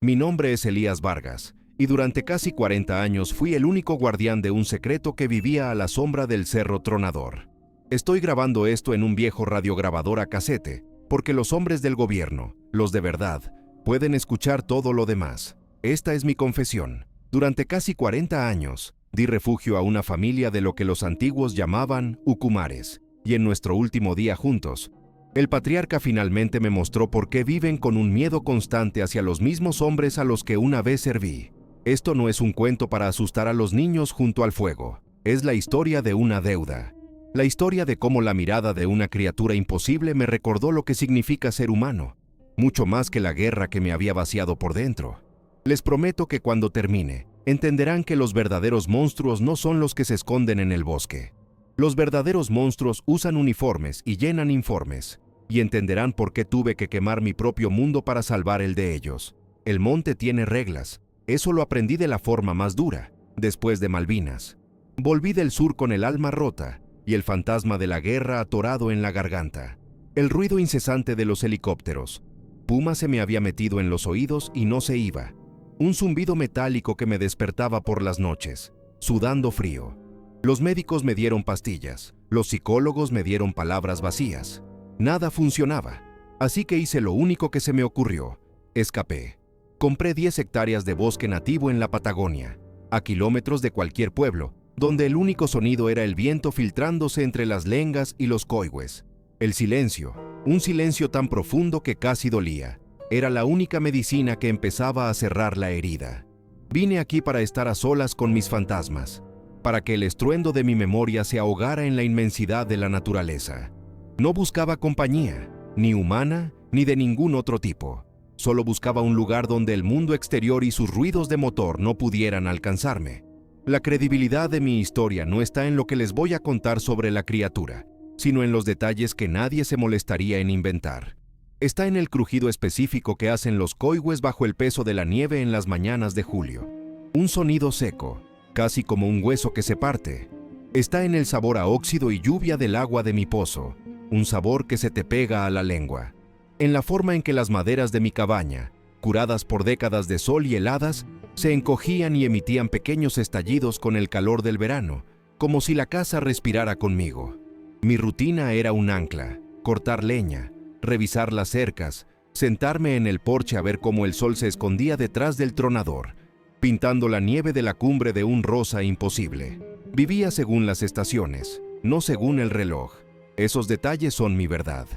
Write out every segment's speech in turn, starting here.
Mi nombre es Elías Vargas, y durante casi 40 años fui el único guardián de un secreto que vivía a la sombra del Cerro Tronador. Estoy grabando esto en un viejo radiograbador a casete, porque los hombres del gobierno, los de verdad, pueden escuchar todo lo demás. Esta es mi confesión. Durante casi 40 años, di refugio a una familia de lo que los antiguos llamaban ucumares, y en nuestro último día juntos, el patriarca finalmente me mostró por qué viven con un miedo constante hacia los mismos hombres a los que una vez serví. Esto no es un cuento para asustar a los niños junto al fuego. Es la historia de una deuda. La historia de cómo la mirada de una criatura imposible me recordó lo que significa ser humano, mucho más que la guerra que me había vaciado por dentro. Les prometo que cuando termine, entenderán que los verdaderos monstruos no son los que se esconden en el bosque. Los verdaderos monstruos usan uniformes y llenan informes. Y entenderán por qué tuve que quemar mi propio mundo para salvar el de ellos. El monte tiene reglas. Eso lo aprendí de la forma más dura, después de Malvinas. Volví del sur con el alma rota y el fantasma de la guerra atorado en la garganta. El ruido incesante de los helicópteros. Puma se me había metido en los oídos y no se iba. Un zumbido metálico que me despertaba por las noches, sudando frío. Los médicos me dieron pastillas. Los psicólogos me dieron palabras vacías. Nada funcionaba, así que hice lo único que se me ocurrió. Escapé. Compré 10 hectáreas de bosque nativo en la Patagonia, a kilómetros de cualquier pueblo, donde el único sonido era el viento filtrándose entre las lengas y los coihues. El silencio, un silencio tan profundo que casi dolía, era la única medicina que empezaba a cerrar la herida. Vine aquí para estar a solas con mis fantasmas, para que el estruendo de mi memoria se ahogara en la inmensidad de la naturaleza. No buscaba compañía, ni humana, ni de ningún otro tipo. Solo buscaba un lugar donde el mundo exterior y sus ruidos de motor no pudieran alcanzarme. La credibilidad de mi historia no está en lo que les voy a contar sobre la criatura, sino en los detalles que nadie se molestaría en inventar. Está en el crujido específico que hacen los coihues bajo el peso de la nieve en las mañanas de julio. Un sonido seco, casi como un hueso que se parte. Está en el sabor a óxido y lluvia del agua de mi pozo. Un sabor que se te pega a la lengua. En la forma en que las maderas de mi cabaña, curadas por décadas de sol y heladas, se encogían y emitían pequeños estallidos con el calor del verano, como si la casa respirara conmigo. Mi rutina era un ancla, cortar leña, revisar las cercas, sentarme en el porche a ver cómo el sol se escondía detrás del tronador, pintando la nieve de la cumbre de un rosa imposible. Vivía según las estaciones, no según el reloj. Esos detalles son mi verdad.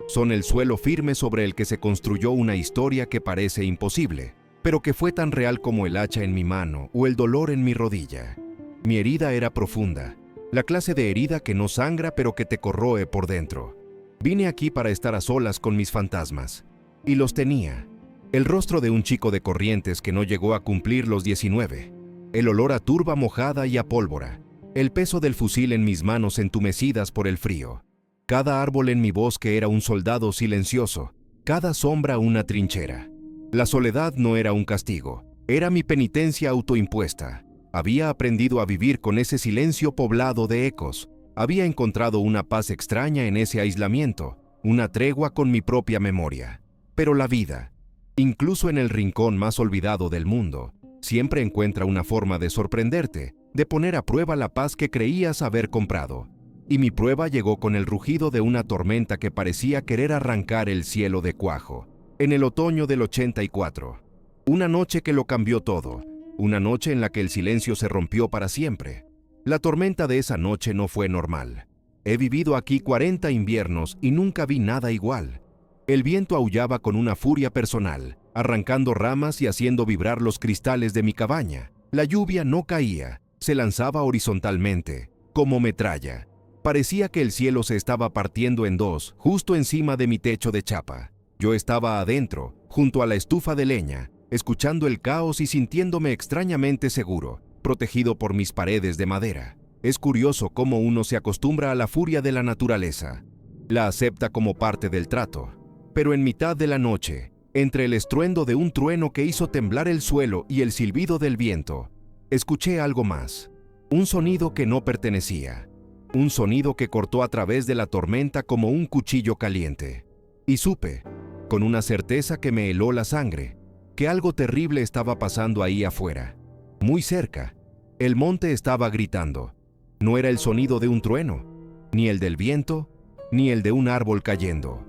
Son el suelo firme sobre el que se construyó una historia que parece imposible, pero que fue tan real como el hacha en mi mano o el dolor en mi rodilla. Mi herida era profunda, la clase de herida que no sangra pero que te corroe por dentro. Vine aquí para estar a solas con mis fantasmas, y los tenía. El rostro de un chico de Corrientes que no llegó a cumplir los 19, el olor a turba mojada y a pólvora, el peso del fusil en mis manos entumecidas por el frío. Cada árbol en mi bosque era un soldado silencioso, cada sombra una trinchera. La soledad no era un castigo, era mi penitencia autoimpuesta. Había aprendido a vivir con ese silencio poblado de ecos. Había encontrado una paz extraña en ese aislamiento, una tregua con mi propia memoria. Pero la vida, incluso en el rincón más olvidado del mundo, siempre encuentra una forma de sorprenderte, de poner a prueba la paz que creías haber comprado. Y mi prueba llegó con el rugido de una tormenta que parecía querer arrancar el cielo de cuajo, en el otoño del 84. Una noche que lo cambió todo, una noche en la que el silencio se rompió para siempre. La tormenta de esa noche no fue normal. He vivido aquí 40 inviernos y nunca vi nada igual. El viento aullaba con una furia personal, arrancando ramas y haciendo vibrar los cristales de mi cabaña. La lluvia no caía, se lanzaba horizontalmente, como metralla. Parecía que el cielo se estaba partiendo en dos, justo encima de mi techo de chapa. Yo estaba adentro, junto a la estufa de leña, escuchando el caos y sintiéndome extrañamente seguro, protegido por mis paredes de madera. Es curioso cómo uno se acostumbra a la furia de la naturaleza. La acepta como parte del trato. Pero en mitad de la noche, entre el estruendo de un trueno que hizo temblar el suelo y el silbido del viento, escuché algo más. Un sonido que no pertenecía. Un sonido que cortó a través de la tormenta como un cuchillo caliente. Y supe, con una certeza que me heló la sangre, que algo terrible estaba pasando ahí afuera, muy cerca. El monte estaba gritando. No era el sonido de un trueno, ni el del viento, ni el de un árbol cayendo.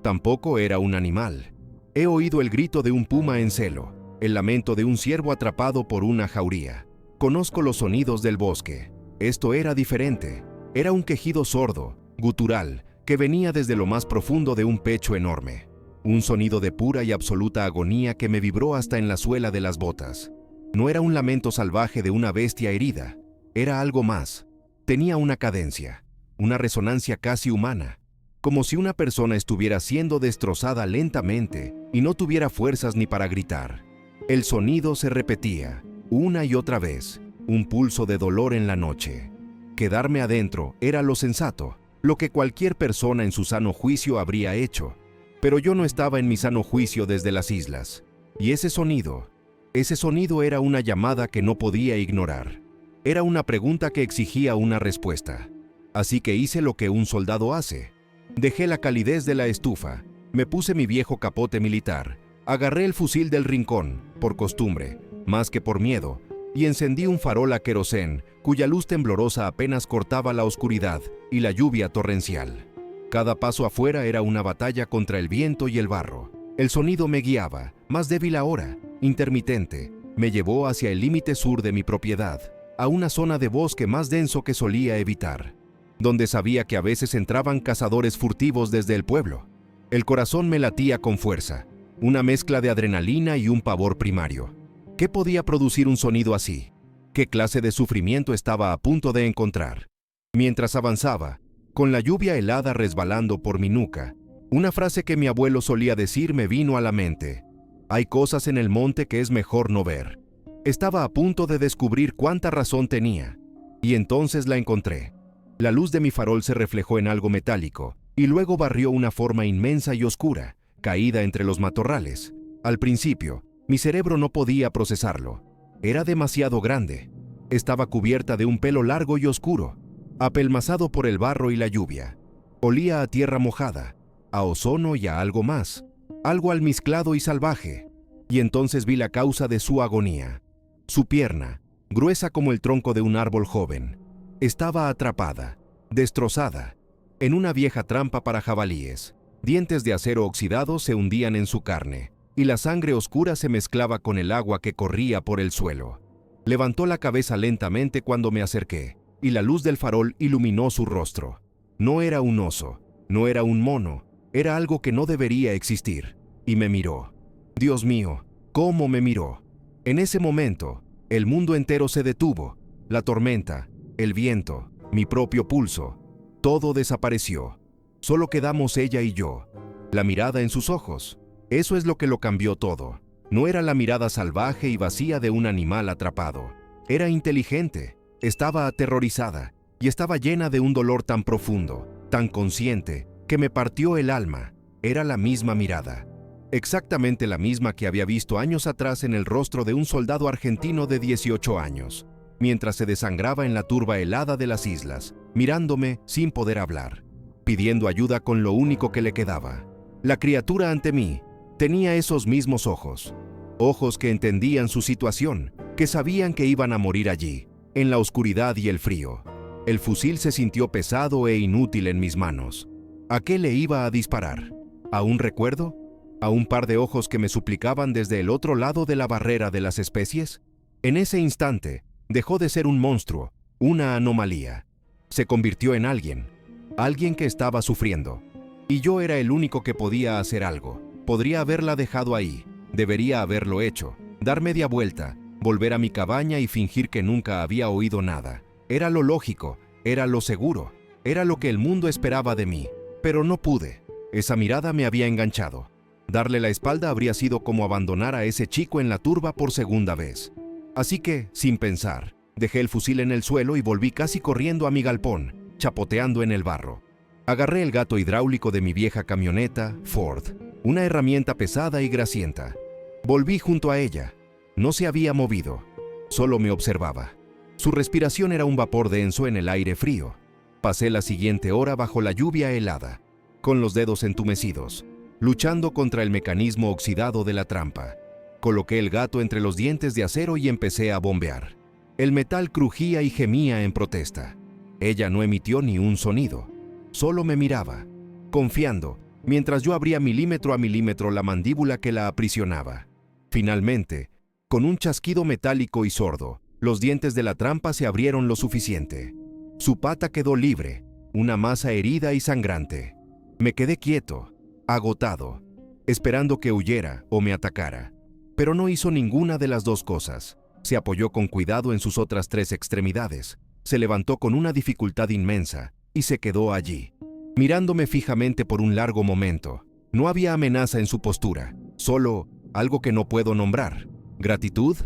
Tampoco era un animal. He oído el grito de un puma en celo, el lamento de un ciervo atrapado por una jauría. Conozco los sonidos del bosque. Esto era diferente. Era un quejido sordo, gutural, que venía desde lo más profundo de un pecho enorme. Un sonido de pura y absoluta agonía que me vibró hasta en la suela de las botas. No era un lamento salvaje de una bestia herida. Era algo más. Tenía una cadencia, una resonancia casi humana, como si una persona estuviera siendo destrozada lentamente y no tuviera fuerzas ni para gritar. El sonido se repetía, una y otra vez, un pulso de dolor en la noche. Quedarme adentro era lo sensato, lo que cualquier persona en su sano juicio habría hecho. Pero yo no estaba en mi sano juicio desde las islas. Y ese sonido era una llamada que no podía ignorar. Era una pregunta que exigía una respuesta. Así que hice lo que un soldado hace. Dejé la calidez de la estufa, me puse mi viejo capote militar, agarré el fusil del rincón, por costumbre, más que por miedo, y encendí un farol a querosén, cuya luz temblorosa apenas cortaba la oscuridad y la lluvia torrencial. Cada paso afuera era una batalla contra el viento y el barro. El sonido me guiaba, más débil ahora, intermitente, me llevó hacia el límite sur de mi propiedad, a una zona de bosque más denso que solía evitar, donde sabía que a veces entraban cazadores furtivos desde el pueblo. El corazón me latía con fuerza, una mezcla de adrenalina y un pavor primario. ¿Qué podía producir un sonido así? ¿Qué clase de sufrimiento estaba a punto de encontrar? Mientras avanzaba, con la lluvia helada resbalando por mi nuca, una frase que mi abuelo solía decir me vino a la mente. Hay cosas en el monte que es mejor no ver. Estaba a punto de descubrir cuánta razón tenía, y entonces la encontré. La luz de mi farol se reflejó en algo metálico, y luego barrió una forma inmensa y oscura, caída entre los matorrales. Al principio, mi cerebro no podía procesarlo. Era demasiado grande. Estaba cubierta de un pelo largo y oscuro, apelmazado por el barro y la lluvia. Olía a tierra mojada, a ozono y a algo más, algo almizclado y salvaje. Y entonces vi la causa de su agonía. Su pierna, gruesa como el tronco de un árbol joven, estaba atrapada, destrozada, en una vieja trampa para jabalíes. Dientes de acero oxidados se hundían en su carne, y la sangre oscura se mezclaba con el agua que corría por el suelo. Levantó la cabeza lentamente cuando me acerqué, y la luz del farol iluminó su rostro. No era un oso, no era un mono, era algo que no debería existir, y me miró. Dios mío, ¿cómo me miró? En ese momento, el mundo entero se detuvo, la tormenta, el viento, mi propio pulso, todo desapareció. Solo quedamos ella y yo, la mirada en sus ojos. Eso es lo que lo cambió todo. No era la mirada salvaje y vacía de un animal atrapado. Era inteligente, estaba aterrorizada y estaba llena de un dolor tan profundo, tan consciente, que me partió el alma. Era la misma mirada. Exactamente la misma que había visto años atrás en el rostro de un soldado argentino de 18 años, mientras se desangraba en la turba helada de las islas, mirándome sin poder hablar, pidiendo ayuda con lo único que le quedaba. La criatura ante mí tenía esos mismos ojos, ojos que entendían su situación, que sabían que iban a morir allí, en la oscuridad y el frío. El fusil se sintió pesado e inútil en mis manos. ¿A qué le iba a disparar? ¿A un recuerdo? ¿A un par de ojos que me suplicaban desde el otro lado de la barrera de las especies? En ese instante, dejó de ser un monstruo, una anomalía. Se convirtió en alguien que estaba sufriendo. Y yo era el único que podía hacer algo. Podría haberla dejado ahí, debería haberlo hecho, dar media vuelta, volver a mi cabaña y fingir que nunca había oído nada. Era lo lógico, era lo seguro, era lo que el mundo esperaba de mí. Pero no pude. Esa mirada me había enganchado. Darle la espalda habría sido como abandonar a ese chico en la turba por segunda vez. Así que, sin pensar, dejé el fusil en el suelo y volví casi corriendo a mi galpón, chapoteando en el barro. Agarré el gato hidráulico de mi vieja camioneta, Ford, una herramienta pesada y grasienta. Volví junto a ella. No se había movido, solo me observaba. Su respiración era un vapor denso en el aire frío. Pasé la siguiente hora bajo la lluvia helada, con los dedos entumecidos, luchando contra el mecanismo oxidado de la trampa. Coloqué el gato entre los dientes de acero y empecé a bombear. El metal crujía y gemía en protesta. Ella no emitió ni un sonido. Solo me miraba, confiando, mientras yo abría milímetro a milímetro la mandíbula que la aprisionaba. Finalmente, con un chasquido metálico y sordo, los dientes de la trampa se abrieron lo suficiente. Su pata quedó libre, una masa herida y sangrante. Me quedé quieto, agotado, esperando que huyera o me atacara. Pero no hizo ninguna de las dos cosas. Se apoyó con cuidado en sus otras 3 extremidades, se levantó con una dificultad inmensa y se quedó allí, mirándome fijamente por un largo momento. No había amenaza en su postura, solo algo que no puedo nombrar. ¿Gratitud?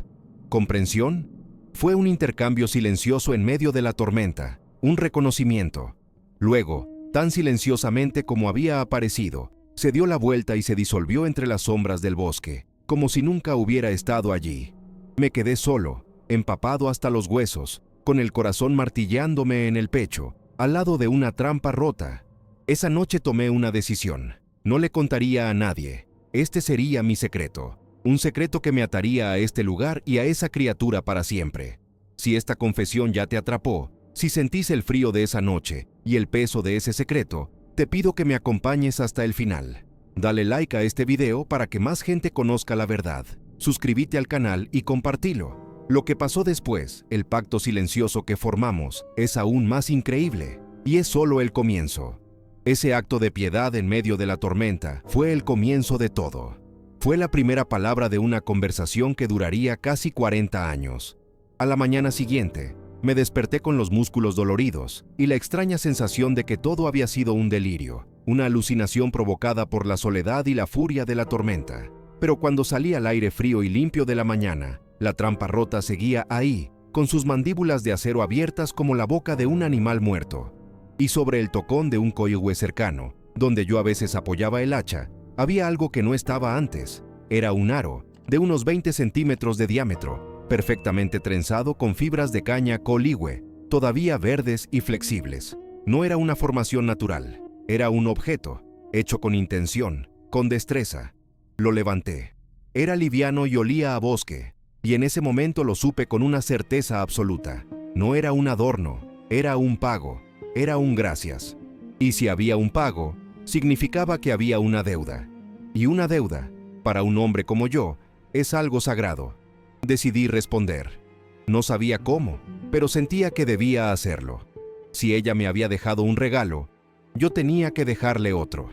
¿Comprensión? Fue un intercambio silencioso en medio de la tormenta, un reconocimiento. Luego, tan silenciosamente como había aparecido, se dio la vuelta y se disolvió entre las sombras del bosque, como si nunca hubiera estado allí. Me quedé solo, empapado hasta los huesos, con el corazón martilleándome en el pecho, al lado de una trampa rota. Esa noche tomé una decisión. No le contaría a nadie. Este sería mi secreto. Un secreto que me ataría a este lugar y a esa criatura para siempre. Si esta confesión ya te atrapó, si sentís el frío de esa noche y el peso de ese secreto, te pido que me acompañes hasta el final. Dale like a este video para que más gente conozca la verdad. Suscríbete al canal y compartilo. Lo que pasó después, el pacto silencioso que formamos, es aún más increíble. Y es solo el comienzo. Ese acto de piedad en medio de la tormenta fue el comienzo de todo. Fue la primera palabra de una conversación que duraría casi 40 años. A la mañana siguiente, me desperté con los músculos doloridos y la extraña sensación de que todo había sido un delirio, una alucinación provocada por la soledad y la furia de la tormenta. Pero cuando salí al aire frío y limpio de la mañana, la trampa rota seguía ahí, con sus mandíbulas de acero abiertas como la boca de un animal muerto. Y sobre el tocón de un coihue cercano, donde yo a veces apoyaba el hacha, había algo que no estaba antes. Era un aro, de unos 20 centímetros de diámetro, perfectamente trenzado con fibras de caña coihue, todavía verdes y flexibles. No era una formación natural, era un objeto, hecho con intención, con destreza. Lo levanté. Era liviano y olía a bosque, y en ese momento lo supe con una certeza absoluta. No era un adorno, era un pago, era un gracias. Y si había un pago, significaba que había una deuda. Y una deuda, para un hombre como yo, es algo sagrado. Decidí responder. No sabía cómo, pero sentía que debía hacerlo. Si ella me había dejado un regalo, yo tenía que dejarle otro.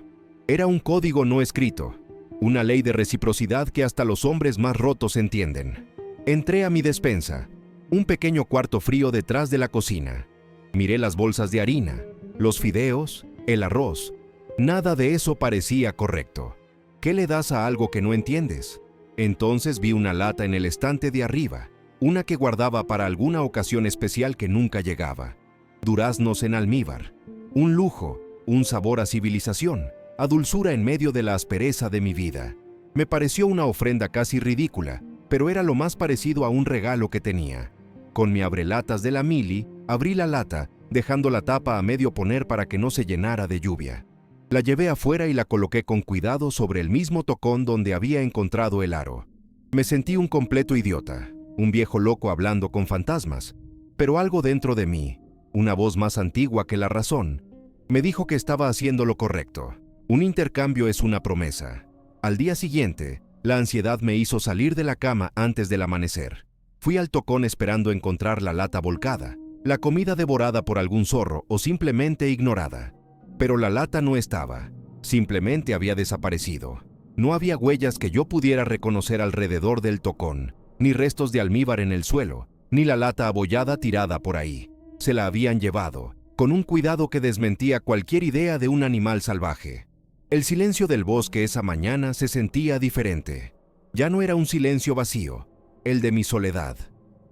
Era un código no escrito, una ley de reciprocidad que hasta los hombres más rotos entienden. Entré a mi despensa, un pequeño cuarto frío detrás de la cocina. Miré las bolsas de harina, los fideos, el arroz. Nada de eso parecía correcto. ¿Qué le das a algo que no entiendes? Entonces vi una lata en el estante de arriba, una que guardaba para alguna ocasión especial que nunca llegaba. Duraznos en almíbar. Un lujo, un sabor a civilización, a dulzura en medio de la aspereza de mi vida. Me pareció una ofrenda casi ridícula, pero era lo más parecido a un regalo que tenía. Con mi abrelatas de la mili, abrí la lata, dejando la tapa a medio poner para que no se llenara de lluvia. La llevé afuera y la coloqué con cuidado sobre el mismo tocón donde había encontrado el aro. Me sentí un completo idiota, un viejo loco hablando con fantasmas, pero algo dentro de mí, una voz más antigua que la razón, me dijo que estaba haciendo lo correcto. Un intercambio es una promesa. Al día siguiente, la ansiedad me hizo salir de la cama antes del amanecer. Fui al tocón esperando encontrar la lata volcada, la comida devorada por algún zorro o simplemente ignorada. Pero la lata no estaba, simplemente había desaparecido. No había huellas que yo pudiera reconocer alrededor del tocón, ni restos de almíbar en el suelo, ni la lata abollada tirada por ahí. Se la habían llevado, con un cuidado que desmentía cualquier idea de un animal salvaje. El silencio del bosque esa mañana se sentía diferente. Ya no era un silencio vacío, el de mi soledad.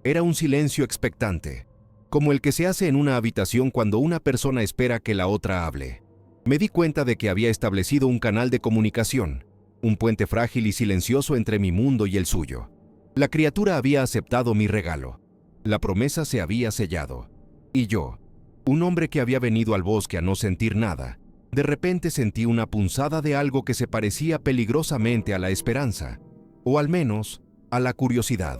Era un silencio expectante, como el que se hace en una habitación cuando una persona espera que la otra hable. Me di cuenta de que había establecido un canal de comunicación, un puente frágil y silencioso entre mi mundo y el suyo. La criatura había aceptado mi regalo. La promesa se había sellado. Y yo, un hombre que había venido al bosque a no sentir nada, de repente sentí una punzada de algo que se parecía peligrosamente a la esperanza. o al menos, a la curiosidad.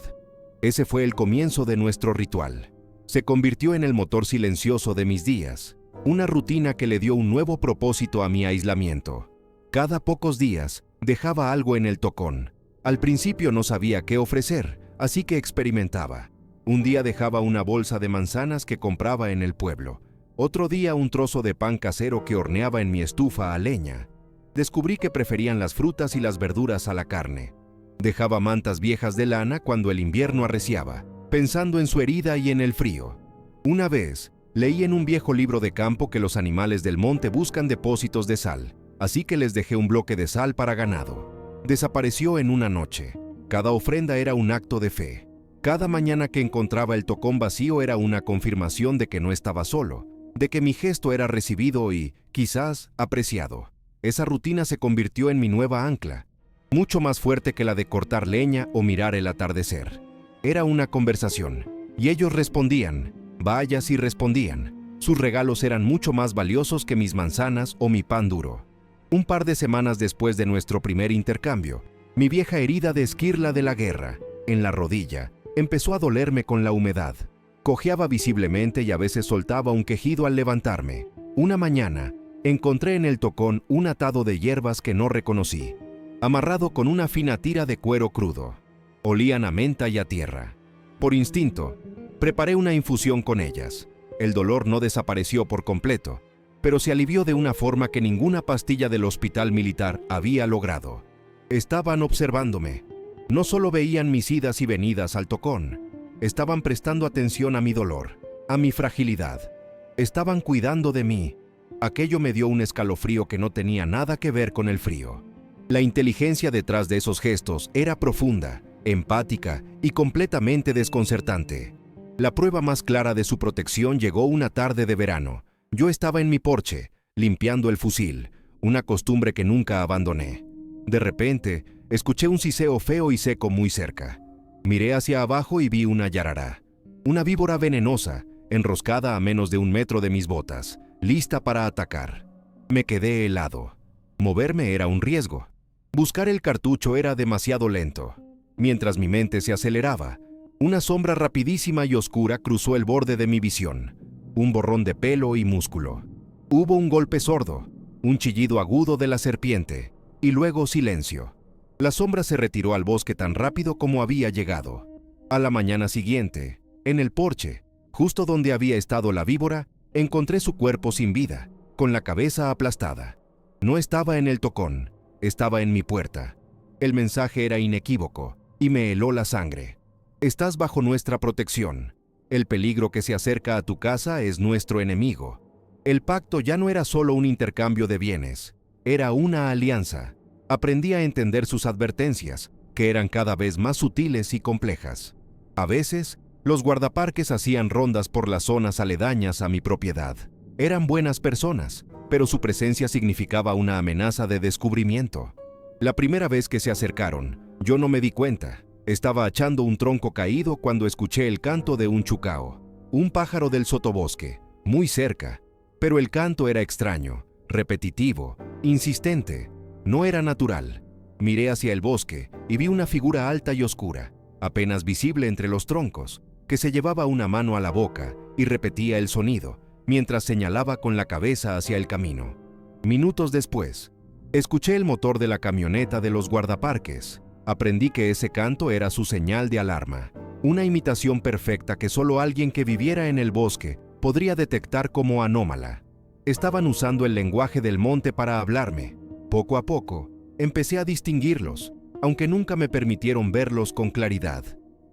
Ese fue el comienzo de nuestro ritual. Se convirtió en el motor silencioso de mis días, una rutina que le dio un nuevo propósito a mi aislamiento. Cada pocos días, dejaba algo en el tocón. Al principio no sabía qué ofrecer, así que experimentaba. Un día dejaba una bolsa de manzanas que compraba en el pueblo. Otro día un trozo de pan casero que horneaba en mi estufa a leña. Descubrí que preferían las frutas y las verduras a la carne. Dejaba mantas viejas de lana cuando el invierno arreciaba, pensando en su herida y en el frío. Una vez, leí en un viejo libro de campo que los animales del monte buscan depósitos de sal, así que les dejé un bloque de sal para ganado. Desapareció en una noche. Cada ofrenda era un acto de fe. Cada mañana que encontraba el tocón vacío era una confirmación de que no estaba solo, de que mi gesto era recibido y, quizás, apreciado. Esa rutina se convirtió en mi nueva ancla, mucho más fuerte que la de cortar leña o mirar el atardecer. Era una conversación, y ellos respondían, vaya si respondían. Sus regalos eran mucho más valiosos que mis manzanas o mi pan duro. Un par de semanas después de nuestro primer intercambio, mi vieja herida de esquirla de la guerra, en la rodilla, empezó a dolerme con la humedad. Cojeaba visiblemente y a veces soltaba un quejido al levantarme. Una mañana, encontré en el tocón un atado de hierbas que no reconocí, amarrado con una fina tira de cuero crudo. Olían a menta y a tierra. Por instinto, preparé una infusión con ellas. El dolor no desapareció por completo, pero se alivió de una forma que ninguna pastilla del hospital militar había logrado. Estaban observándome. No solo veían mis idas y venidas al tocón, estaban prestando atención a mi dolor, a mi fragilidad. Estaban cuidando de mí. Aquello me dio un escalofrío que no tenía nada que ver con el frío. La inteligencia detrás de esos gestos era profunda, empática y completamente desconcertante. La prueba más clara de su protección llegó una tarde de verano. Yo estaba en mi porche, limpiando el fusil, una costumbre que nunca abandoné. De repente, escuché un siseo feo y seco muy cerca. Miré hacia abajo y vi una yarará, una víbora venenosa, enroscada a menos de 1 metro de mis botas, lista para atacar. Me quedé helado. Moverme era un riesgo. Buscar el cartucho era demasiado lento. Mientras mi mente se aceleraba, una sombra rapidísima y oscura cruzó el borde de mi visión. Un borrón de pelo y músculo. Hubo un golpe sordo, un chillido agudo de la serpiente, y luego silencio. La sombra se retiró al bosque tan rápido como había llegado. A la mañana siguiente, en el porche, justo donde había estado la víbora, encontré su cuerpo sin vida, con la cabeza aplastada. No estaba en el tocón, estaba en mi puerta. El mensaje era inequívoco, y me heló la sangre. Estás bajo nuestra protección. El peligro que se acerca a tu casa es nuestro enemigo. El pacto ya no era solo un intercambio de bienes, era una alianza. Aprendí a entender sus advertencias, que eran cada vez más sutiles y complejas. A veces, los guardaparques hacían rondas por las zonas aledañas a mi propiedad. Eran buenas personas, pero su presencia significaba una amenaza de descubrimiento. La primera vez que se acercaron, yo no me di cuenta. Estaba achando un tronco caído cuando escuché el canto de un chucao, un pájaro del sotobosque, muy cerca. Pero el canto era extraño, repetitivo, insistente. No era natural. Miré hacia el bosque y vi una figura alta y oscura, apenas visible entre los troncos, que se llevaba una mano a la boca y repetía el sonido, mientras señalaba con la cabeza hacia el camino. Minutos después, escuché el motor de la camioneta de los guardaparques. Aprendí que ese canto era su señal de alarma, una imitación perfecta que solo alguien que viviera en el bosque podría detectar como anómala. Estaban usando el lenguaje del monte para hablarme. Poco a poco, empecé a distinguirlos, aunque nunca me permitieron verlos con claridad.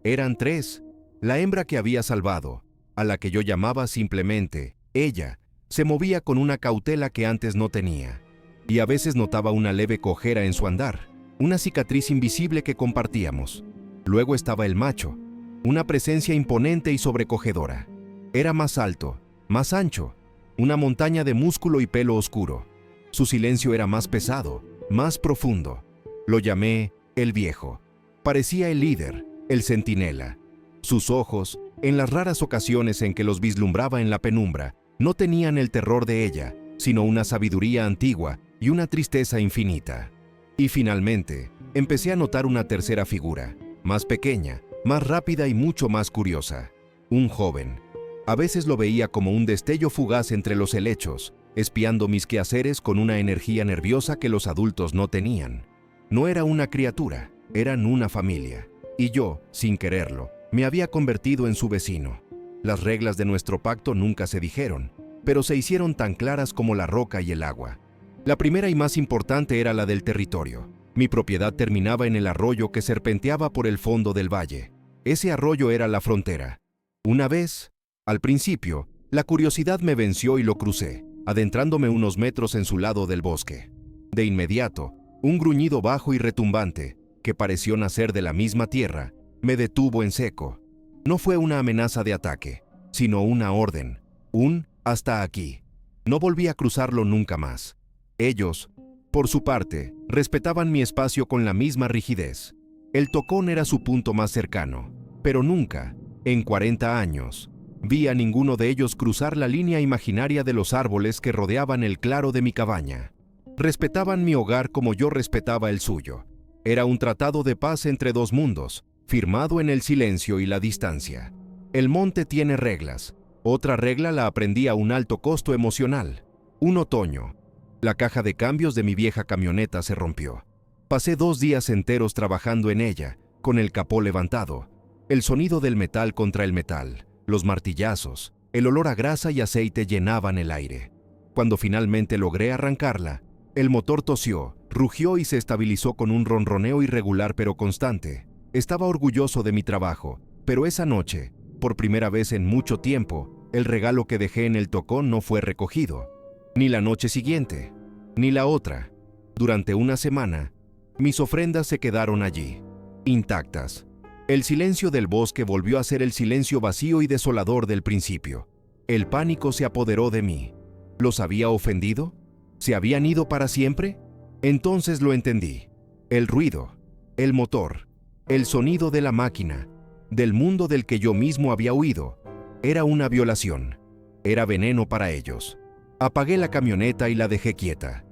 Eran 3. La hembra que había salvado, a la que yo llamaba simplemente ella, se movía con una cautela que antes no tenía, y a veces notaba una leve cojera en su andar, una cicatriz invisible que compartíamos. Luego estaba el macho, una presencia imponente y sobrecogedora. Era más alto, más ancho, una montaña de músculo y pelo oscuro. Su silencio era más pesado, más profundo. Lo llamé el viejo. Parecía el líder, el centinela. Sus ojos, en las raras ocasiones en que los vislumbraba en la penumbra, no tenían el terror de ella, sino una sabiduría antigua y una tristeza infinita. Y finalmente, empecé a notar una tercera figura, más pequeña, más rápida y mucho más curiosa. Un joven. A veces lo veía como un destello fugaz entre los helechos, espiando mis quehaceres con una energía nerviosa que los adultos no tenían. No era una criatura, eran una familia. Y yo, sin quererlo, me había convertido en su vecino. Las reglas de nuestro pacto nunca se dijeron, pero se hicieron tan claras como la roca y el agua. La primera y más importante era la del territorio. Mi propiedad terminaba en el arroyo que serpenteaba por el fondo del valle. Ese arroyo era la frontera. Una vez, al principio, la curiosidad me venció y lo crucé, adentrándome unos metros en su lado del bosque. De inmediato, un gruñido bajo y retumbante, que pareció nacer de la misma tierra, me detuvo en seco. No fue una amenaza de ataque, sino una orden, un hasta aquí. No volví a cruzarlo nunca más. Ellos, por su parte, respetaban mi espacio con la misma rigidez. El tocón era su punto más cercano, pero nunca, en 40 años, vi a ninguno de ellos cruzar la línea imaginaria de los árboles que rodeaban el claro de mi cabaña. Respetaban mi hogar como yo respetaba el suyo. Era un tratado de paz entre dos mundos, firmado en el silencio y la distancia. El monte tiene reglas. Otra regla la aprendí a un alto costo emocional. Un otoño. La caja de cambios de mi vieja camioneta se rompió. Pasé 2 días enteros trabajando en ella, con el capó levantado. El sonido del metal contra el metal, los martillazos, el olor a grasa y aceite llenaban el aire. Cuando finalmente logré arrancarla, el motor tosió, rugió y se estabilizó con un ronroneo irregular pero constante. Estaba orgulloso de mi trabajo, pero esa noche, por primera vez en mucho tiempo, el regalo que dejé en el tocón no fue recogido. Ni la noche siguiente, ni la otra. Durante una semana, mis ofrendas se quedaron allí, intactas. El silencio del bosque volvió a ser el silencio vacío y desolador del principio. El pánico se apoderó de mí. ¿Los había ofendido? ¿Se habían ido para siempre? Entonces lo entendí. El ruido, el motor, el sonido de la máquina, del mundo del que yo mismo había huido, era una violación. Era veneno para ellos. Apagué la camioneta y la dejé quieta.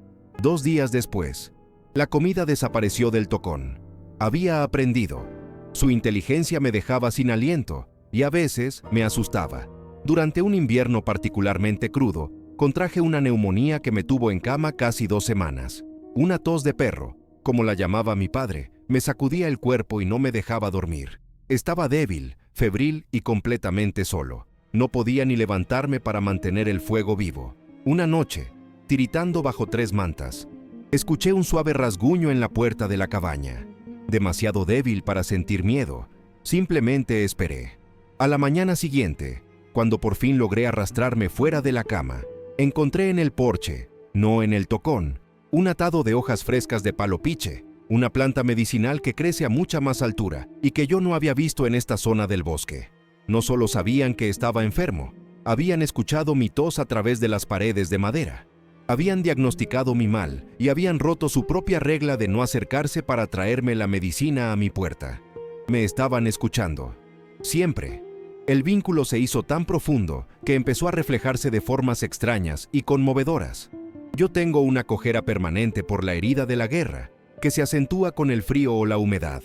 2 días después, la comida desapareció del tocón. Había aprendido. Su inteligencia me dejaba sin aliento y a veces me asustaba. Durante un invierno particularmente crudo, contraje una neumonía que me tuvo en cama casi 2 semanas. Una tos de perro, como la llamaba mi padre, me sacudía el cuerpo y no me dejaba dormir. Estaba débil, febril y completamente solo. No podía ni levantarme para mantener el fuego vivo. Una noche, tiritando bajo 3 mantas, escuché un suave rasguño en la puerta de la cabaña. Demasiado débil para sentir miedo, simplemente esperé. A la mañana siguiente, cuando por fin logré arrastrarme fuera de la cama, encontré en el porche, no en el tocón, un atado de hojas frescas de palo piche, una planta medicinal que crece a mucha más altura y que yo no había visto en esta zona del bosque. No solo sabían que estaba enfermo, habían escuchado mi tos a través de las paredes de madera. Habían diagnosticado mi mal y habían roto su propia regla de no acercarse para traerme la medicina a mi puerta. Me estaban escuchando. Siempre. El vínculo se hizo tan profundo que empezó a reflejarse de formas extrañas y conmovedoras. Yo tengo una cojera permanente por la herida de la guerra, que se acentúa con el frío o la humedad.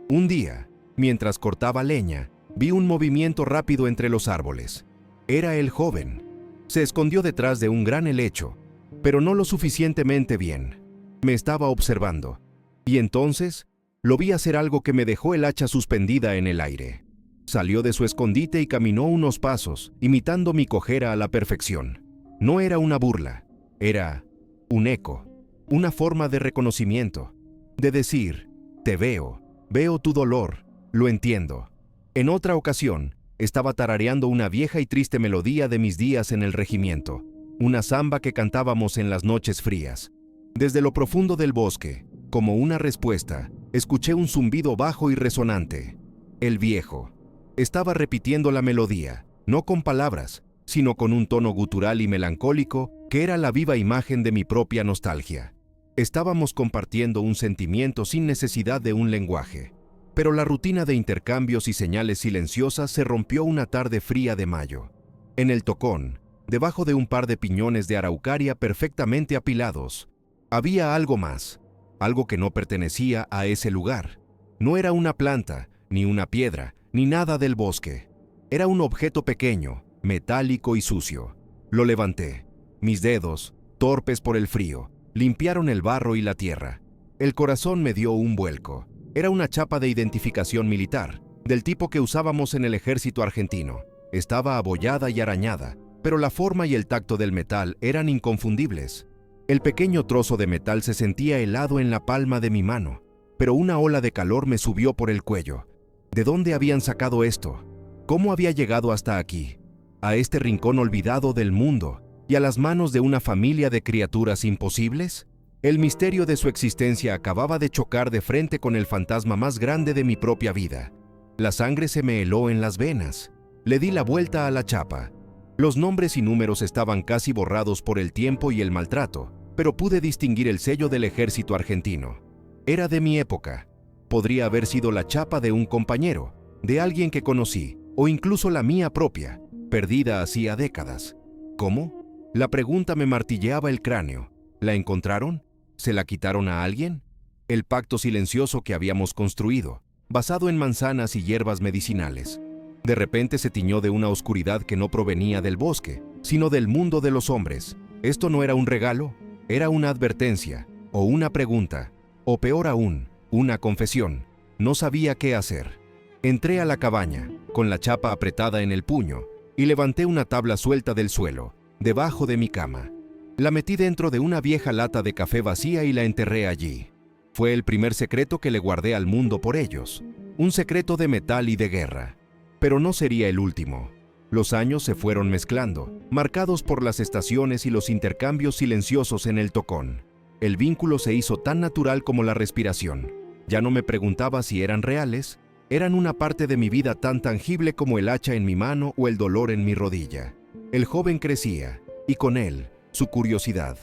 Un día, mientras cortaba leña, vi un movimiento rápido entre los árboles. Era el joven. Se escondió detrás de un gran helecho, pero no lo suficientemente bien. Me estaba observando. Y entonces, lo vi hacer algo que me dejó el hacha suspendida en el aire. Salió de su escondite y caminó unos pasos, imitando mi cojera a la perfección. No era una burla, era un eco, una forma de reconocimiento, de decir, te veo, veo tu dolor, lo entiendo. En otra ocasión, estaba tarareando una vieja y triste melodía de mis días en el regimiento, una samba que cantábamos en las noches frías. Desde lo profundo del bosque, como una respuesta, escuché un zumbido bajo y resonante. El viejo estaba repitiendo la melodía, no con palabras, sino con un tono gutural y melancólico que era la viva imagen de mi propia nostalgia. Estábamos compartiendo un sentimiento sin necesidad de un lenguaje. Pero la rutina de intercambios y señales silenciosas se rompió una tarde fría de mayo. En el tocón, debajo de un par de piñones de araucaria perfectamente apilados, había algo más. algo que no pertenecía a ese lugar. No era una planta, ni una piedra, ni nada del bosque. Era un objeto pequeño, metálico y sucio. Lo levanté. Mis dedos, torpes por el frío, limpiaron el barro y la tierra. El corazón me dio un vuelco. Era una chapa de identificación militar, del tipo que usábamos en el ejército argentino. Estaba abollada y arañada, pero la forma y el tacto del metal eran inconfundibles. El pequeño trozo de metal se sentía helado en la palma de mi mano, pero una ola de calor me subió por el cuello. ¿De dónde habían sacado esto? ¿Cómo había llegado hasta aquí? ¿A este rincón olvidado del mundo y a las manos de una familia de criaturas imposibles? El misterio de su existencia acababa de chocar de frente con el fantasma más grande de mi propia vida. La sangre se me heló en las venas. Le di la vuelta a la chapa. Los nombres y números estaban casi borrados por el tiempo y el maltrato, pero pude distinguir el sello del ejército argentino. Era de mi época. Podría haber sido la chapa de un compañero, de alguien que conocí, o incluso la mía propia, perdida hacía décadas. ¿Cómo? La pregunta me martilleaba el cráneo. ¿La encontraron? ¿Se la quitaron a alguien? El pacto silencioso que habíamos construido, basado en manzanas y hierbas medicinales, de repente se tiñó de una oscuridad que no provenía del bosque, sino del mundo de los hombres. Esto no era un regalo, era una advertencia, o una pregunta, o peor aún, una confesión. No sabía qué hacer. Entré a la cabaña, con la chapa apretada en el puño, y levanté una tabla suelta del suelo, debajo de mi cama. La metí dentro de una vieja lata de café vacía y la enterré allí. Fue el primer secreto que le guardé al mundo por ellos, un secreto de metal y de guerra. Pero no sería el último. Los años se fueron mezclando, marcados por las estaciones y los intercambios silenciosos en el tocón. El vínculo se hizo tan natural como la respiración. Ya no me preguntaba si eran reales, eran una parte de mi vida tan tangible como el hacha en mi mano o el dolor en mi rodilla. El joven crecía, y con él, su curiosidad.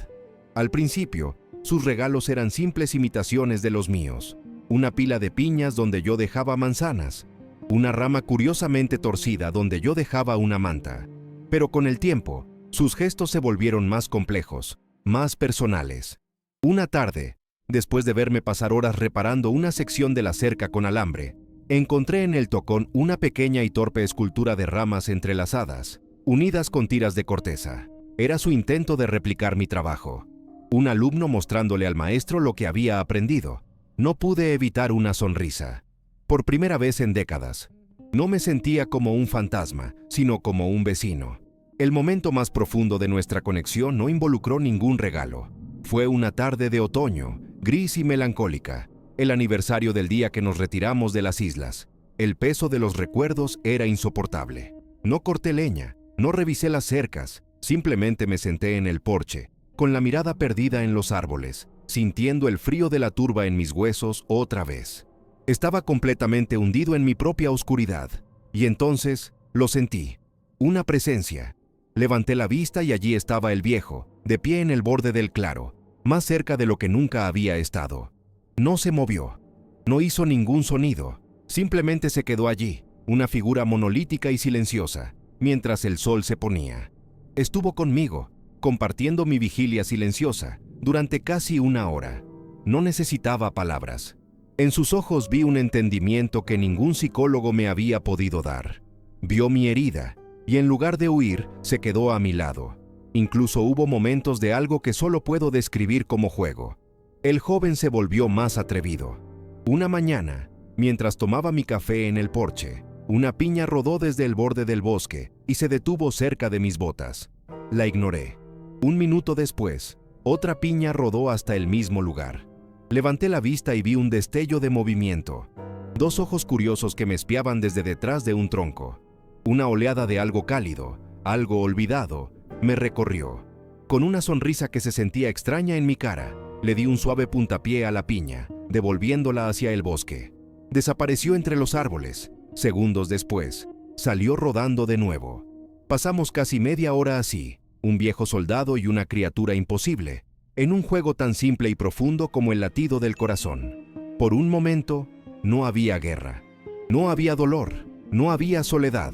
Al principio, sus regalos eran simples imitaciones de los míos. Una pila de piñas donde yo dejaba manzanas, una rama curiosamente torcida donde yo dejaba una manta. Pero con el tiempo, sus gestos se volvieron más complejos, más personales. Una tarde, después de verme pasar horas reparando una sección de la cerca con alambre, encontré en el tocón una pequeña y torpe escultura de ramas entrelazadas, unidas con tiras de corteza. Era su intento de replicar mi trabajo. Un alumno mostrándole al maestro lo que había aprendido. No pude evitar una sonrisa. Por primera vez en décadas, no me sentía como un fantasma, sino como un vecino. El momento más profundo de nuestra conexión no involucró ningún regalo. Fue una tarde de otoño, gris y melancólica, el aniversario del día que nos retiramos de las islas. El peso de los recuerdos era insoportable. No corté leña, no revisé las cercas, simplemente me senté en el porche, con la mirada perdida en los árboles, sintiendo el frío de la turba en mis huesos otra vez. Estaba completamente hundido en mi propia oscuridad, y entonces lo sentí, una presencia. Levanté la vista y allí estaba el viejo, de pie en el borde del claro, más cerca de lo que nunca había estado. No se movió, no hizo ningún sonido, simplemente se quedó allí, una figura monolítica y silenciosa, mientras el sol se ponía. Estuvo conmigo, compartiendo mi vigilia silenciosa, durante casi una hora. No necesitaba palabras. En sus ojos vi un entendimiento que ningún psicólogo me había podido dar. Vio mi herida, y en lugar de huir, se quedó a mi lado. Incluso hubo momentos de algo que solo puedo describir como juego. El joven se volvió más atrevido. Una mañana, mientras tomaba mi café en el porche, una piña rodó desde el borde del bosque y se detuvo cerca de mis botas. La ignoré. Un minuto después, otra piña rodó hasta el mismo lugar. Levanté la vista y vi un destello de movimiento. Dos ojos curiosos que me espiaban desde detrás de un tronco. Una oleada de algo cálido, algo olvidado, me recorrió. Con una sonrisa que se sentía extraña en mi cara, le di un suave puntapié a la piña, devolviéndola hacia el bosque. Desapareció entre los árboles. Segundos después, salió rodando de nuevo. Pasamos casi media hora así, un viejo soldado y una criatura imposible, en un juego tan simple y profundo como el latido del corazón. Por un momento, no había guerra, no había dolor, no había soledad,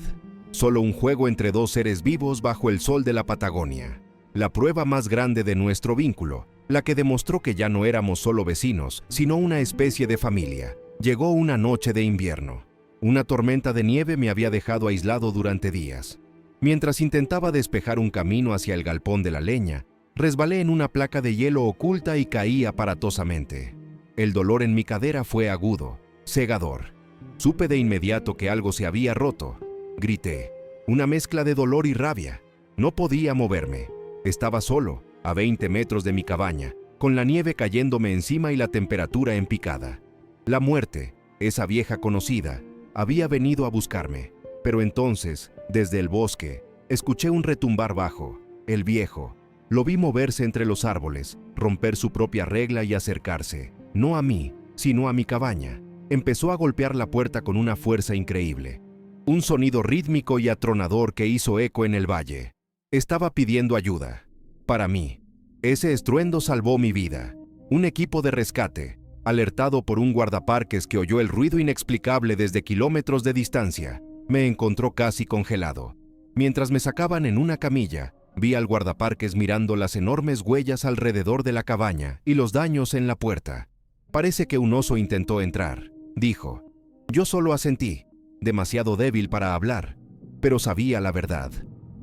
solo un juego entre dos seres vivos bajo el sol de la Patagonia. La prueba más grande de nuestro vínculo la que demostró que ya no éramos solo vecinos, sino una especie de familia. Llegó una noche de invierno. Una tormenta de nieve me había dejado aislado durante días. Mientras intentaba despejar un camino hacia el galpón de la leña, resbalé en una placa de hielo oculta y caí aparatosamente. El dolor en mi cadera fue agudo, cegador. Supe de inmediato que algo se había roto. Grité, una mezcla de dolor y rabia. No podía moverme. Estaba solo, a 20 metros de mi cabaña, con la nieve cayéndome encima y la temperatura en picada. La muerte, esa vieja conocida, había venido a buscarme. Pero entonces, desde el bosque, escuché un retumbar bajo. El viejo. Lo vi moverse entre los árboles, romper su propia regla y acercarse, no a mí, sino a mi cabaña. Empezó a golpear la puerta con una fuerza increíble. Un sonido rítmico y atronador que hizo eco en el valle. Estaba pidiendo ayuda. Para mí, ese estruendo salvó mi vida. Un equipo de rescate, alertado por un guardaparques que oyó el ruido inexplicable desde kilómetros de distancia, me encontró casi congelado. Mientras me sacaban en una camilla, vi al guardaparques mirando las enormes huellas alrededor de la cabaña y los daños en la puerta. Parece que un oso intentó entrar, dijo. Yo solo asentí, demasiado débil para hablar, pero sabía la verdad.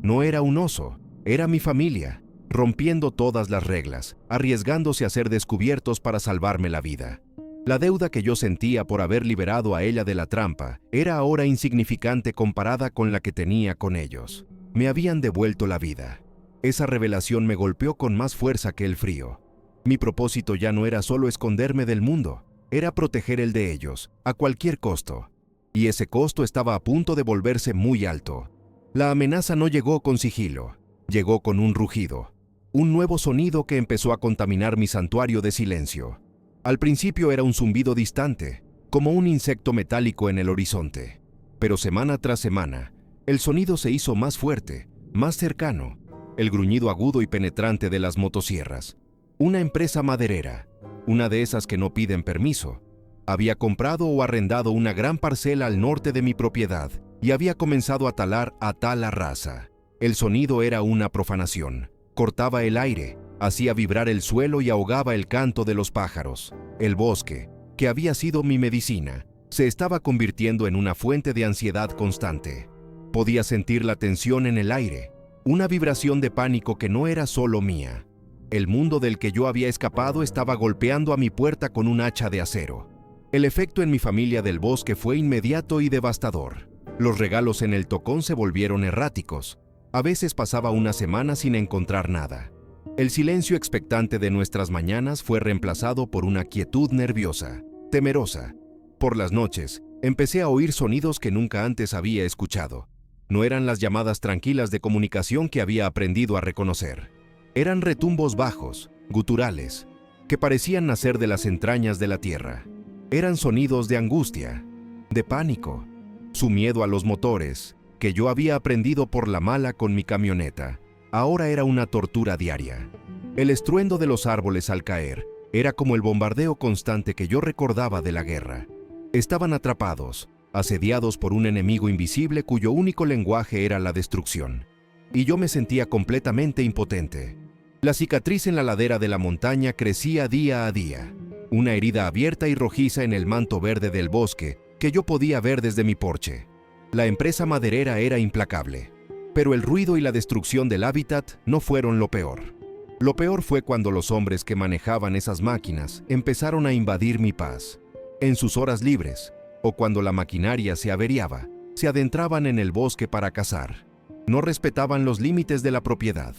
No era un oso, era mi familia, rompiendo todas las reglas, arriesgándose a ser descubiertos para salvarme la vida. La deuda que yo sentía por haber liberado a ella de la trampa era ahora insignificante comparada con la que tenía con ellos. Me habían devuelto la vida. Esa revelación me golpeó con más fuerza que el frío. Mi propósito ya no era solo esconderme del mundo, era proteger el de ellos, a cualquier costo. Y ese costo estaba a punto de volverse muy alto. La amenaza no llegó con sigilo, llegó con un rugido. Un nuevo sonido que empezó a contaminar mi santuario de silencio. Al principio era un zumbido distante, como un insecto metálico en el horizonte. Pero semana tras semana, el sonido se hizo más fuerte, más cercano. El gruñido agudo y penetrante de las motosierras. Una empresa maderera, una de esas que no piden permiso, había comprado o arrendado una gran parcela al norte de mi propiedad y había comenzado a talar a tal raza. El sonido era una profanación. Cortaba el aire, hacía vibrar el suelo y ahogaba el canto de los pájaros. El bosque, que había sido mi medicina, se estaba convirtiendo en una fuente de ansiedad constante. Podía sentir la tensión en el aire, una vibración de pánico que no era solo mía. El mundo del que yo había escapado estaba golpeando a mi puerta con un hacha de acero. El efecto en mi familia del bosque fue inmediato y devastador. Los regalos en el tocón se volvieron erráticos. A veces pasaba una semana sin encontrar nada. El silencio expectante de nuestras mañanas fue reemplazado por una quietud nerviosa, temerosa. Por las noches, empecé a oír sonidos que nunca antes había escuchado. No eran las llamadas tranquilas de comunicación que había aprendido a reconocer. Eran retumbos bajos, guturales, que parecían nacer de las entrañas de la tierra. Eran sonidos de angustia, de pánico, su miedo a los motores, que yo había aprendido por la mala con mi camioneta. Ahora era una tortura diaria. El estruendo de los árboles al caer era como el bombardeo constante que yo recordaba de la guerra. Estaban atrapados, asediados por un enemigo invisible cuyo único lenguaje era la destrucción. Y yo me sentía completamente impotente. La cicatriz en la ladera de la montaña crecía día a día. Una herida abierta y rojiza en el manto verde del bosque que yo podía ver desde mi porche. La empresa maderera era implacable. Pero el ruido y la destrucción del hábitat no fueron lo peor. Lo peor fue cuando los hombres que manejaban esas máquinas empezaron a invadir mi paz. En sus horas libres, o cuando la maquinaria se averiaba, se adentraban en el bosque para cazar. No respetaban los límites de la propiedad,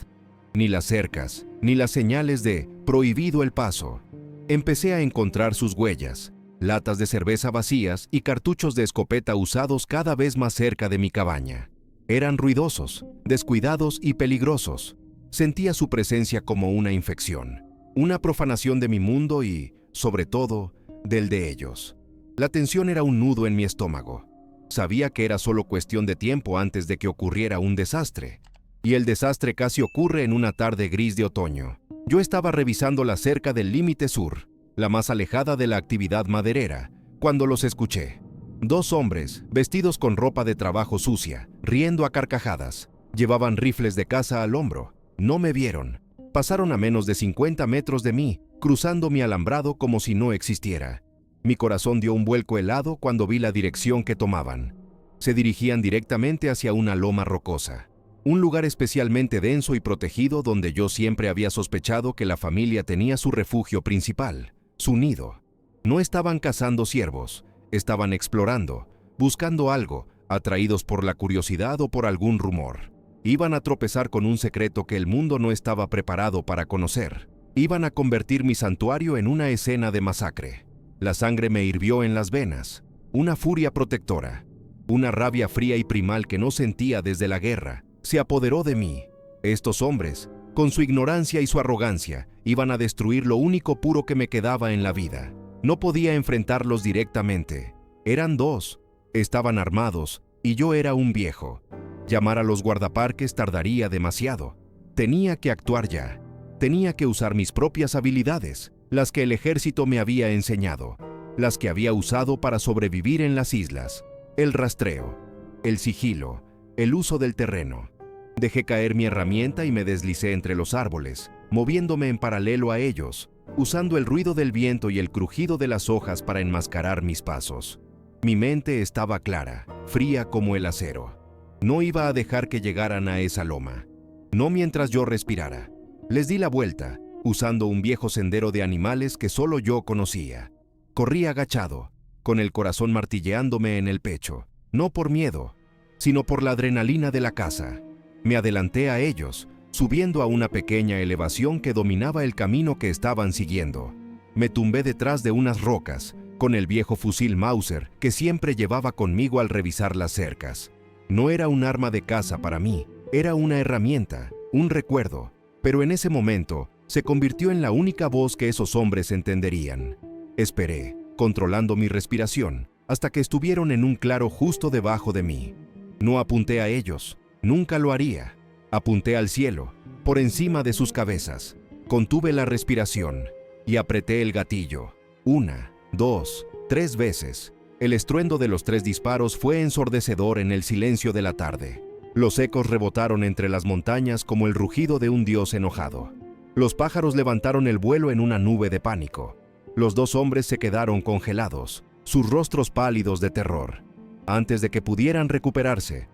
ni las cercas, ni las señales de prohibido el paso. Empecé a encontrar sus huellas, latas de cerveza vacías y cartuchos de escopeta usados cada vez más cerca de mi cabaña. Eran ruidosos, descuidados y peligrosos. Sentía su presencia como una infección, una profanación de mi mundo y, sobre todo, del de ellos. La tensión era un nudo en mi estómago. Sabía que era solo cuestión de tiempo antes de que ocurriera un desastre. Y el desastre casi ocurre en una tarde gris de otoño. Yo estaba revisando la cerca del límite sur, la más alejada de la actividad maderera, cuando los escuché. Dos hombres, vestidos con ropa de trabajo sucia, riendo a carcajadas. Llevaban rifles de caza al hombro. No me vieron, Pasaron a menos de 50 metros de mí, cruzando mi alambrado como si no existiera. Mi corazón dio un vuelco helado cuando vi la dirección que tomaban. Se dirigían directamente hacia una loma rocosa, un lugar especialmente denso y protegido donde yo siempre había sospechado que la familia tenía su refugio principal, su nido. No estaban cazando ciervos, estaban explorando, buscando algo, atraídos por la curiosidad o por algún rumor. Iban a tropezar con un secreto que el mundo no estaba preparado para conocer. Iban a convertir mi santuario en una escena de masacre. La sangre me hirvió en las venas, una furia protectora, una rabia fría y primal que no sentía desde la guerra, se apoderó de mí. Estos hombres, con su ignorancia y su arrogancia, iban a destruir lo único puro que me quedaba en la vida. No podía enfrentarlos directamente. Eran dos, estaban armados, y yo era un viejo. Llamar a los guardaparques tardaría demasiado. Tenía que actuar ya. Tenía que usar mis propias habilidades, las que el ejército me había enseñado, las que había usado para sobrevivir en las islas. El rastreo, el sigilo, el uso del terreno. Dejé caer mi herramienta y me deslicé entre los árboles, moviéndome en paralelo a ellos, usando el ruido del viento y el crujido de las hojas para enmascarar mis pasos. Mi mente estaba clara, fría como el acero. No iba a dejar que llegaran a esa loma. No mientras yo respirara. Les di la vuelta, usando un viejo sendero de animales que solo yo conocía. Corrí agachado, con el corazón martilleándome en el pecho, no por miedo, sino por la adrenalina de la caza. Me adelanté a ellos, subiendo a una pequeña elevación que dominaba el camino que estaban siguiendo. Me tumbé detrás de unas rocas, con el viejo fusil Mauser que siempre llevaba conmigo al revisar las cercas. No era un arma de caza para mí, era una herramienta, un recuerdo, pero en ese momento se convirtió en la única voz que esos hombres entenderían. Esperé, controlando mi respiración, hasta que estuvieron en un claro justo debajo de mí. No apunté a ellos, nunca lo haría. Apunté al cielo, por encima de sus cabezas. Contuve la respiración y apreté el gatillo. 1, 2, 3 veces. El estruendo de los 3 disparos fue ensordecedor en el silencio de la tarde. Los ecos rebotaron entre las montañas como el rugido de un dios enojado. Los pájaros levantaron el vuelo en una nube de pánico. Los 2 hombres se quedaron congelados, sus rostros pálidos de terror. Antes de que pudieran recuperarse,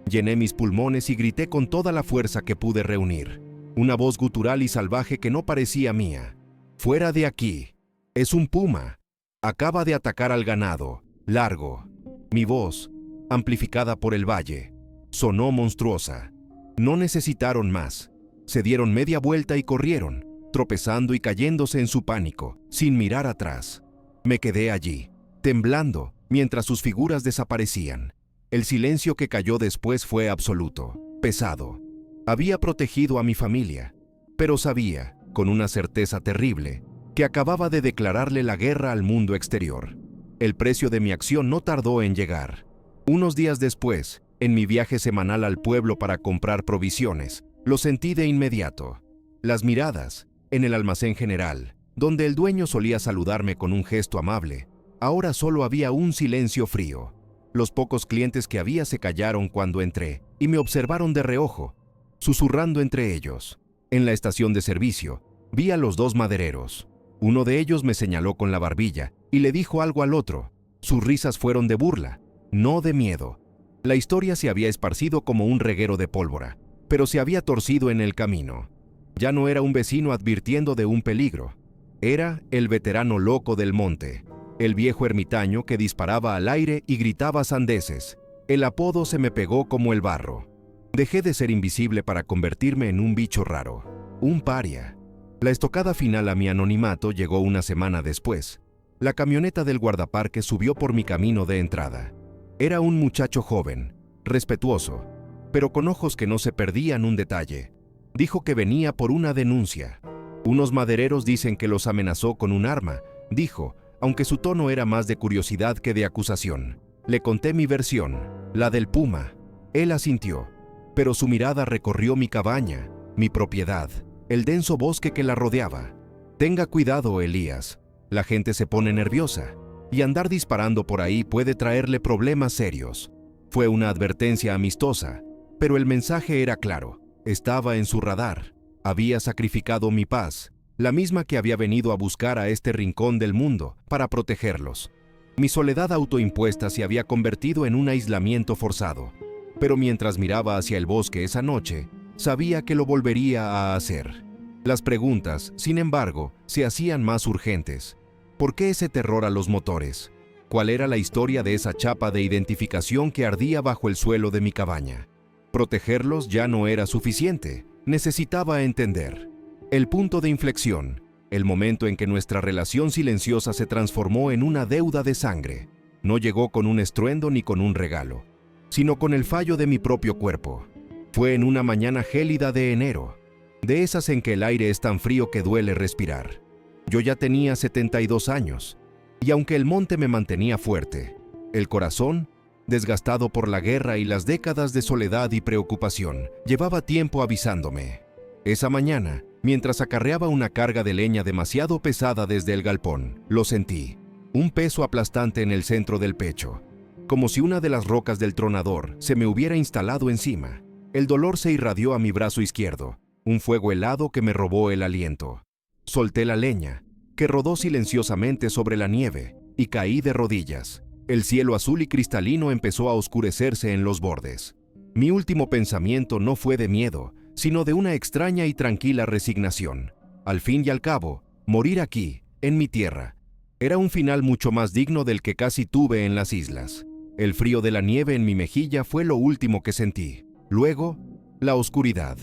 llené mis pulmones y grité con toda la fuerza que pude reunir. Una voz gutural y salvaje que no parecía mía. «Fuera de aquí. Es un puma. Acaba de atacar al ganado. Largo». Mi voz, amplificada por el valle, sonó monstruosa. No necesitaron más. Se dieron media vuelta y corrieron, tropezando y cayéndose en su pánico, sin mirar atrás. Me quedé allí, temblando, mientras sus figuras desaparecían. El silencio que cayó después fue absoluto, pesado. Había protegido a mi familia, pero sabía, con una certeza terrible, que acababa de declararle la guerra al mundo exterior. El precio de mi acción no tardó en llegar. Unos días después, en mi viaje semanal al pueblo para comprar provisiones, lo sentí de inmediato. Las miradas, en el almacén general, donde el dueño solía saludarme con un gesto amable, ahora solo había un silencio frío. Los pocos clientes que había se callaron cuando entré y me observaron de reojo, susurrando entre ellos. En la estación de servicio, vi a los 2 madereros. Uno de ellos me señaló con la barbilla y le dijo algo al otro. Sus risas fueron de burla, no de miedo. La historia se había esparcido como un reguero de pólvora, pero se había torcido en el camino. Ya no era un vecino advirtiendo de un peligro. Era el veterano loco del monte, el viejo ermitaño que disparaba al aire y gritaba sandeces. El apodo se me pegó como el barro. Dejé de ser invisible para convertirme en un bicho raro, un paria. La estocada final a mi anonimato llegó una semana después. La camioneta del guardaparque subió por mi camino de entrada. Era un muchacho joven, respetuoso, pero con ojos que no se perdían un detalle. Dijo que venía por una denuncia. Unos madereros dicen que los amenazó con un arma, dijo, aunque su tono era más de curiosidad que de acusación. Le conté mi versión, la del puma. Él asintió, pero su mirada recorrió mi cabaña, mi propiedad, el denso bosque que la rodeaba. Tenga cuidado, Elías. La gente se pone nerviosa, y andar disparando por ahí puede traerle problemas serios. Fue una advertencia amistosa, pero el mensaje era claro. Estaba en su radar. Había sacrificado mi paz, la misma que había venido a buscar a este rincón del mundo, para protegerlos. Mi soledad autoimpuesta se había convertido en un aislamiento forzado, pero mientras miraba hacia el bosque esa noche, sabía que lo volvería a hacer. Las preguntas, sin embargo, se hacían más urgentes. ¿Por qué ese terror a los motores? ¿Cuál era la historia de esa chapa de identificación que ardía bajo el suelo de mi cabaña? Protegerlos ya no era suficiente, necesitaba entender. El punto de inflexión, el momento en que nuestra relación silenciosa se transformó en una deuda de sangre, no llegó con un estruendo ni con un regalo, sino con el fallo de mi propio cuerpo. Fue en una mañana gélida de enero, de esas en que el aire es tan frío que duele respirar. Yo ya tenía 72 años, y aunque el monte me mantenía fuerte, el corazón, desgastado por la guerra y las décadas de soledad y preocupación, llevaba tiempo avisándome. Esa mañana, mientras acarreaba una carga de leña demasiado pesada desde el galpón, lo sentí, un peso aplastante en el centro del pecho, como si una de las rocas del tronador se me hubiera instalado encima. El dolor se irradió a mi brazo izquierdo, un fuego helado que me robó el aliento. Solté la leña, que rodó silenciosamente sobre la nieve, y caí de rodillas. El cielo azul y cristalino empezó a oscurecerse en los bordes. Mi último pensamiento no fue de miedo, sino de una extraña y tranquila resignación. Al fin y al cabo, morir aquí, en mi tierra, era un final mucho más digno del que casi tuve en las islas. El frío de la nieve en mi mejilla fue lo último que sentí. Luego, la oscuridad.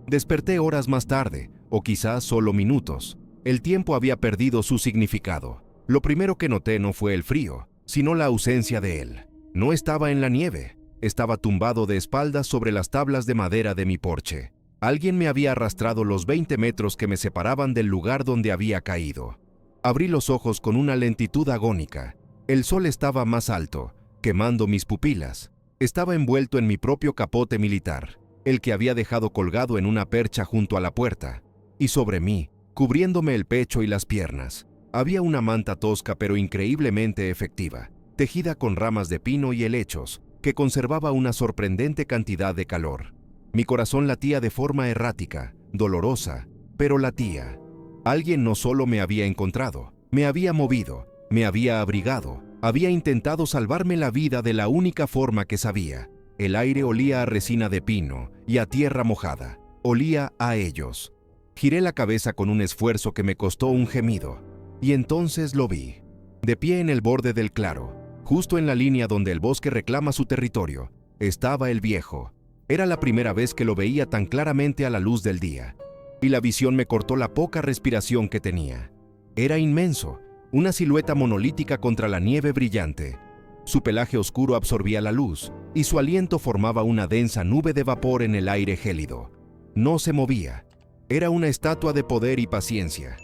Desperté horas más tarde, o quizás solo minutos. El tiempo había perdido su significado. Lo primero que noté no fue el frío, sino la ausencia de él. No estaba en la nieve, estaba tumbado de espaldas sobre las tablas de madera de mi porche. Alguien me había arrastrado los 20 metros que me separaban del lugar donde había caído. Abrí los ojos con una lentitud agónica. El sol estaba más alto, quemando mis pupilas. Estaba envuelto en mi propio capote militar, el que había dejado colgado en una percha junto a la puerta, y sobre mí, cubriéndome el pecho y las piernas, había una manta tosca pero increíblemente efectiva, tejida con ramas de pino y helechos, que conservaba una sorprendente cantidad de calor. Mi corazón latía de forma errática, dolorosa, pero latía. Alguien no solo me había encontrado, me había movido, me había abrigado, había intentado salvarme la vida de la única forma que sabía. El aire olía a resina de pino y a tierra mojada. Olía a ellos. Giré la cabeza con un esfuerzo que me costó un gemido, y entonces lo vi. De pie en el borde del claro, justo en la línea donde el bosque reclama su territorio, estaba el viejo. Era la primera vez que lo veía tan claramente a la luz del día, y la visión me cortó la poca respiración que tenía. Era inmenso, una silueta monolítica contra la nieve brillante. Su pelaje oscuro absorbía la luz, y su aliento formaba una densa nube de vapor en el aire gélido. No se movía. Era una estatua de poder y paciencia.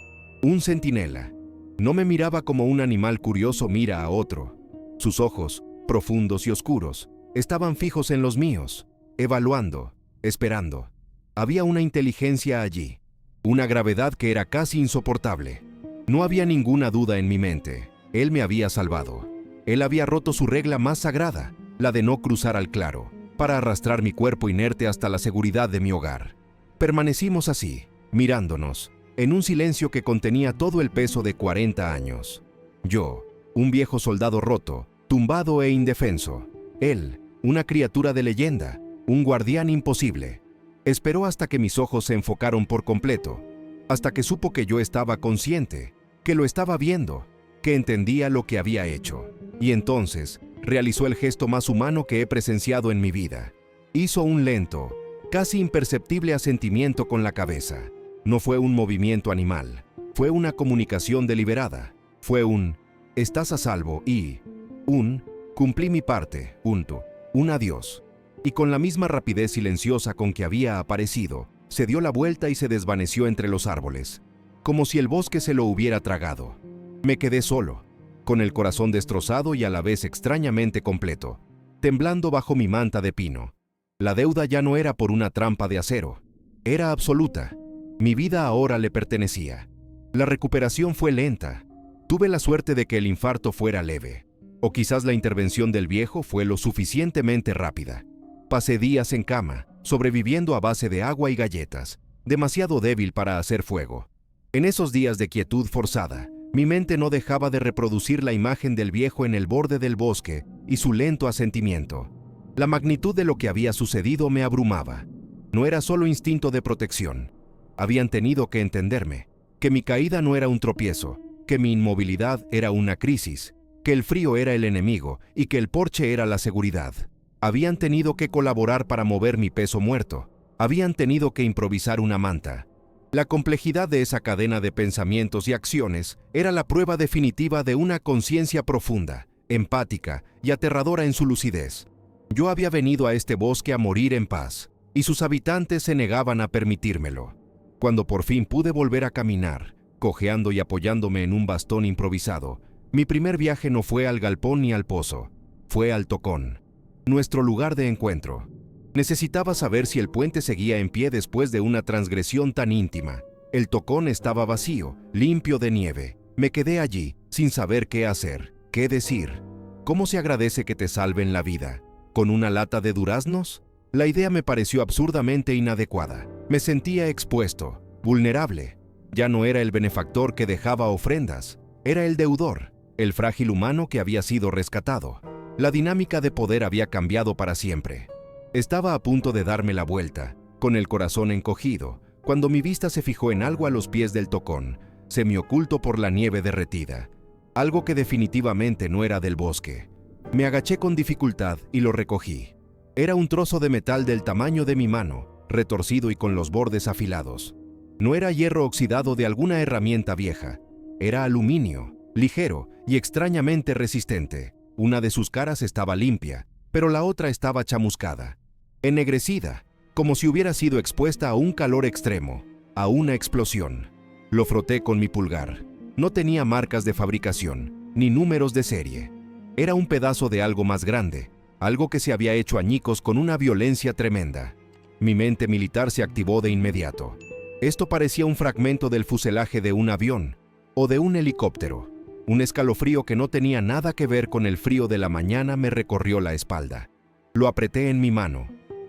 Un centinela. No me miraba como un animal curioso mira a otro. Sus ojos, profundos y oscuros, estaban fijos en los míos, evaluando, esperando. Había una inteligencia allí, una gravedad que era casi insoportable. No había ninguna duda en mi mente. Él me había salvado. Él había roto su regla más sagrada, la de no cruzar al claro, para arrastrar mi cuerpo inerte hasta la seguridad de mi hogar. Permanecimos así, mirándonos, en un silencio que contenía todo el peso de 40 años. Yo, un viejo soldado roto, tumbado e indefenso. Él, una criatura de leyenda, un guardián imposible. Esperó hasta que mis ojos se enfocaron por completo, hasta que supo que yo estaba consciente, que lo estaba viendo, que entendía lo que había hecho. Y entonces, realizó el gesto más humano que he presenciado en mi vida. Hizo un lento, casi imperceptible asentimiento con la cabeza. No fue un movimiento animal, fue una comunicación deliberada. Fue un «estás a salvo» y un «cumplí mi parte», un adiós. Y con la misma rapidez silenciosa con que había aparecido, se dio la vuelta y se desvaneció entre los árboles, como si el bosque se lo hubiera tragado. Me quedé solo, con el corazón destrozado y a la vez extrañamente completo, temblando bajo mi manta de pino. La deuda ya no era por una trampa de acero, era absoluta. Mi vida ahora le pertenecía. La recuperación fue lenta. Tuve la suerte de que el infarto fuera leve, o quizás la intervención del viejo fue lo suficientemente rápida. Pasé días en cama, sobreviviendo a base de agua y galletas, demasiado débil para hacer fuego. En esos días de quietud forzada, mi mente no dejaba de reproducir la imagen del viejo en el borde del bosque y su lento asentimiento. La magnitud de lo que había sucedido me abrumaba. No era solo instinto de protección. Habían tenido que entenderme, que mi caída no era un tropiezo, que mi inmovilidad era una crisis, que el frío era el enemigo y que el porche era la seguridad. Habían tenido que colaborar para mover mi peso muerto. Habían tenido que improvisar una manta. La complejidad de esa cadena de pensamientos y acciones era la prueba definitiva de una conciencia profunda, empática y aterradora en su lucidez. Yo había venido a este bosque a morir en paz, y sus habitantes se negaban a permitírmelo. Cuando por fin pude volver a caminar, cojeando y apoyándome en un bastón improvisado, mi primer viaje no fue al galpón ni al pozo, fue al Tocón, nuestro lugar de encuentro. Necesitaba saber si el puente seguía en pie después de una transgresión tan íntima. El Tocón estaba vacío, limpio de nieve. Me quedé allí, sin saber qué hacer, qué decir. ¿Cómo se agradece que te salven la vida? ¿Con una lata de duraznos? La idea me pareció absurdamente inadecuada. Me sentía expuesto, vulnerable. Ya no era el benefactor que dejaba ofrendas, era el deudor, el frágil humano que había sido rescatado. La dinámica de poder había cambiado para siempre. Estaba a punto de darme la vuelta, con el corazón encogido, cuando mi vista se fijó en algo a los pies del Tocón, semioculto por la nieve derretida. Algo que definitivamente no era del bosque. Me agaché con dificultad y lo recogí. Era un trozo de metal del tamaño de mi mano, retorcido y con los bordes afilados. No era hierro oxidado de alguna herramienta vieja. Era aluminio, ligero y extrañamente resistente. Una de sus caras estaba limpia, pero la otra estaba chamuscada, ennegrecida, como si hubiera sido expuesta a un calor extremo, a una explosión. Lo froté con mi pulgar. No tenía marcas de fabricación, ni números de serie. Era un pedazo de algo más grande, algo que se había hecho añicos con una violencia tremenda. Mi mente militar se activó de inmediato. Esto parecía un fragmento del fuselaje de un avión o de un helicóptero. Un escalofrío que no tenía nada que ver con el frío de la mañana me recorrió la espalda. Lo apreté en mi mano,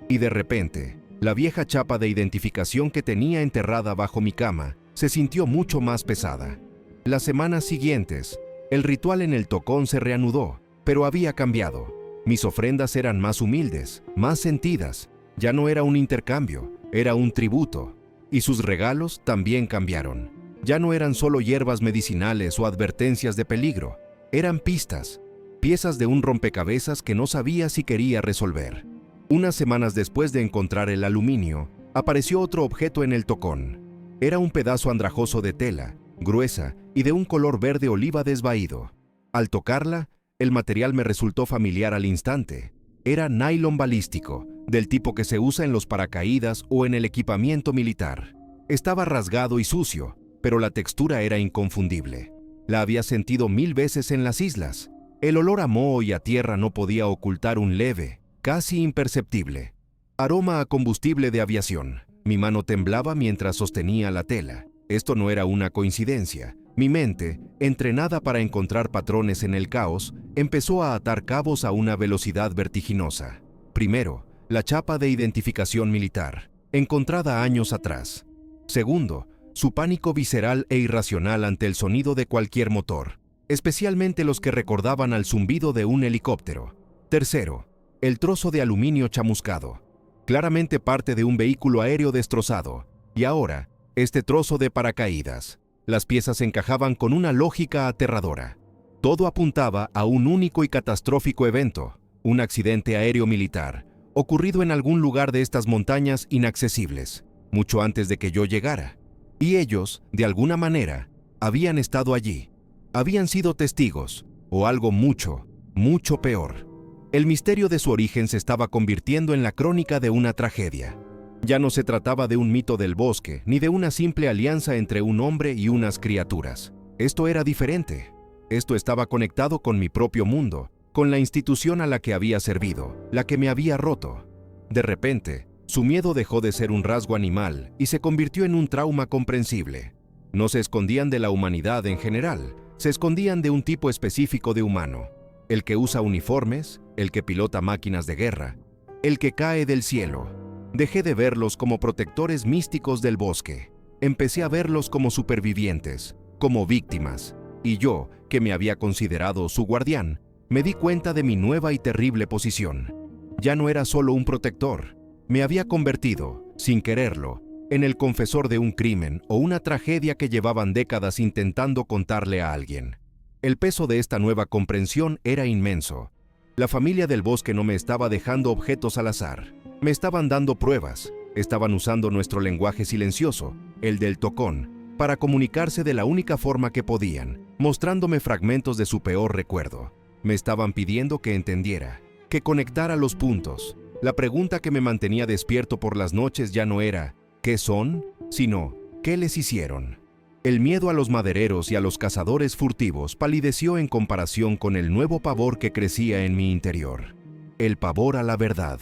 y de repente, la vieja chapa de identificación que tenía enterrada bajo mi cama se sintió mucho más pesada. Las semanas siguientes, el ritual en el Tocón se reanudó, pero había cambiado. Mis ofrendas eran más humildes, más sentidas. Ya no era un intercambio, era un tributo. Y sus regalos también cambiaron. Ya no eran solo hierbas medicinales o advertencias de peligro. Eran pistas, piezas de un rompecabezas que no sabía si quería resolver. Unas semanas después de encontrar el aluminio, apareció otro objeto en el Tocón. Era un pedazo andrajoso de tela, gruesa y de un color verde oliva desvaído. Al tocarla, el material me resultó familiar al instante. Era nylon balístico, del tipo que se usa en los paracaídas o en el equipamiento militar. Estaba rasgado y sucio, pero la textura era inconfundible. La había sentido 1000 veces en las islas. El olor a moho y a tierra no podía ocultar un leve, casi imperceptible aroma a combustible de aviación. Mi mano temblaba mientras sostenía la tela. Esto no era una coincidencia. Mi mente, entrenada para encontrar patrones en el caos, empezó a atar cabos a una velocidad vertiginosa. Primero, la chapa de identificación militar, encontrada años atrás. Segundo, su pánico visceral e irracional ante el sonido de cualquier motor, especialmente los que recordaban al zumbido de un helicóptero. Tercero, el trozo de aluminio chamuscado, claramente parte de un vehículo aéreo destrozado. Y ahora, este trozo de paracaídas. Las piezas encajaban con una lógica aterradora. Todo apuntaba a un único y catastrófico evento, un accidente aéreo militar, ocurrido en algún lugar de estas montañas inaccesibles, mucho antes de que yo llegara. Y ellos, de alguna manera, habían estado allí. Habían sido testigos, o algo mucho, mucho peor. El misterio de su origen se estaba convirtiendo en la crónica de una tragedia. Ya no se trataba de un mito del bosque, ni de una simple alianza entre un hombre y unas criaturas. Esto era diferente. Esto estaba conectado con mi propio mundo, con la institución a la que había servido, la que me había roto. De repente, su miedo dejó de ser un rasgo animal y se convirtió en un trauma comprensible. No se escondían de la humanidad en general, se escondían de un tipo específico de humano. El que usa uniformes, el que pilota máquinas de guerra, el que cae del cielo. Dejé de verlos como protectores místicos del bosque. Empecé a verlos como supervivientes, como víctimas. Y yo, que me había considerado su guardián, me di cuenta de mi nueva y terrible posición. Ya no era solo un protector. Me había convertido, sin quererlo, en el confesor de un crimen o una tragedia que llevaban décadas intentando contarle a alguien. El peso de esta nueva comprensión era inmenso. La familia del bosque no me estaba dejando objetos al azar. Me estaban dando pruebas. Estaban usando nuestro lenguaje silencioso, el del tocón, para comunicarse de la única forma que podían, mostrándome fragmentos de su peor recuerdo. Me estaban pidiendo que entendiera, que conectara los puntos. La pregunta que me mantenía despierto por las noches ya no era ¿qué son?, sino ¿qué les hicieron? El miedo a los madereros y a los cazadores furtivos palideció en comparación con el nuevo pavor que crecía en mi interior. El pavor a la verdad.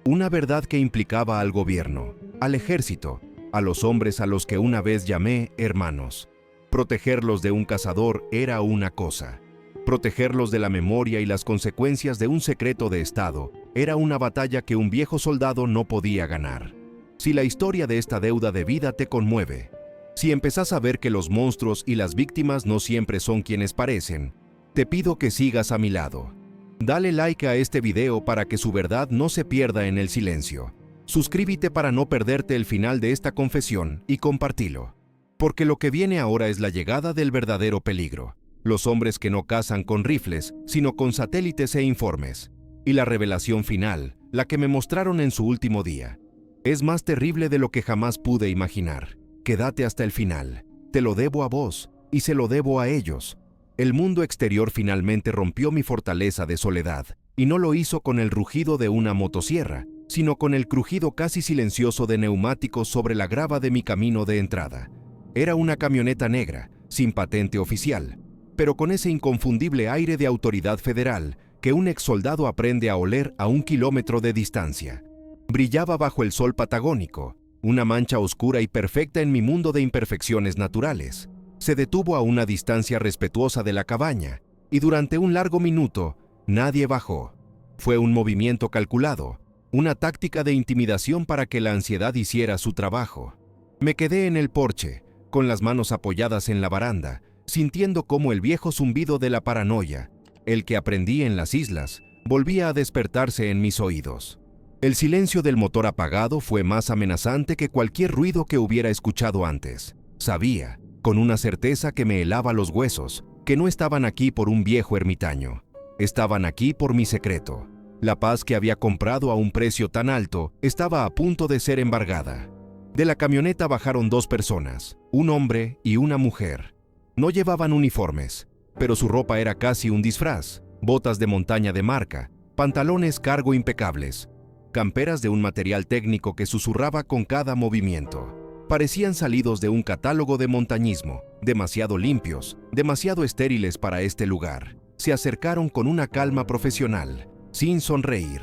Una verdad que implicaba al gobierno, al ejército, a los hombres a los que una vez llamé hermanos. Protegerlos de un cazador era una cosa. Protegerlos de la memoria y las consecuencias de un secreto de Estado era una batalla que un viejo soldado no podía ganar. Si la historia de esta deuda de vida te conmueve, si empezás a ver que los monstruos y las víctimas no siempre son quienes parecen, te pido que sigas a mi lado. Dale like a este video para que su verdad no se pierda en el silencio. Suscríbete para no perderte el final de esta confesión y compartilo. Porque lo que viene ahora es la llegada del verdadero peligro. Los hombres que no cazan con rifles, sino con satélites e informes. Y la revelación final, la que me mostraron en su último día, es más terrible de lo que jamás pude imaginar. Quédate hasta el final. Te lo debo a vos, y se lo debo a ellos. El mundo exterior finalmente rompió mi fortaleza de soledad, y no lo hizo con el rugido de una motosierra, sino con el crujido casi silencioso de neumáticos sobre la grava de mi camino de entrada. Era una camioneta negra, sin patente oficial, pero con ese inconfundible aire de autoridad federal que un exsoldado aprende a oler a 1 kilómetro de distancia. Brillaba bajo el sol patagónico, una mancha oscura y perfecta en mi mundo de imperfecciones naturales. Se detuvo a una distancia respetuosa de la cabaña, y durante un largo minuto, nadie bajó. Fue un movimiento calculado, una táctica de intimidación para que la ansiedad hiciera su trabajo. Me quedé en el porche, con las manos apoyadas en la baranda, sintiendo cómo el viejo zumbido de la paranoia, el que aprendí en las islas, volvía a despertarse en mis oídos. El silencio del motor apagado fue más amenazante que cualquier ruido que hubiera escuchado antes. Sabía, con una certeza que me helaba los huesos, que no estaban aquí por un viejo ermitaño. Estaban aquí por mi secreto. La paz que había comprado a un precio tan alto estaba a punto de ser embargada. De la camioneta bajaron 2 personas, un hombre y una mujer. No llevaban uniformes, pero su ropa era casi un disfraz, botas de montaña de marca, pantalones cargo impecables, camperas de un material técnico que susurraba con cada movimiento. Parecían salidos de un catálogo de montañismo, demasiado limpios, demasiado estériles para este lugar. Se acercaron con una calma profesional, sin sonreír.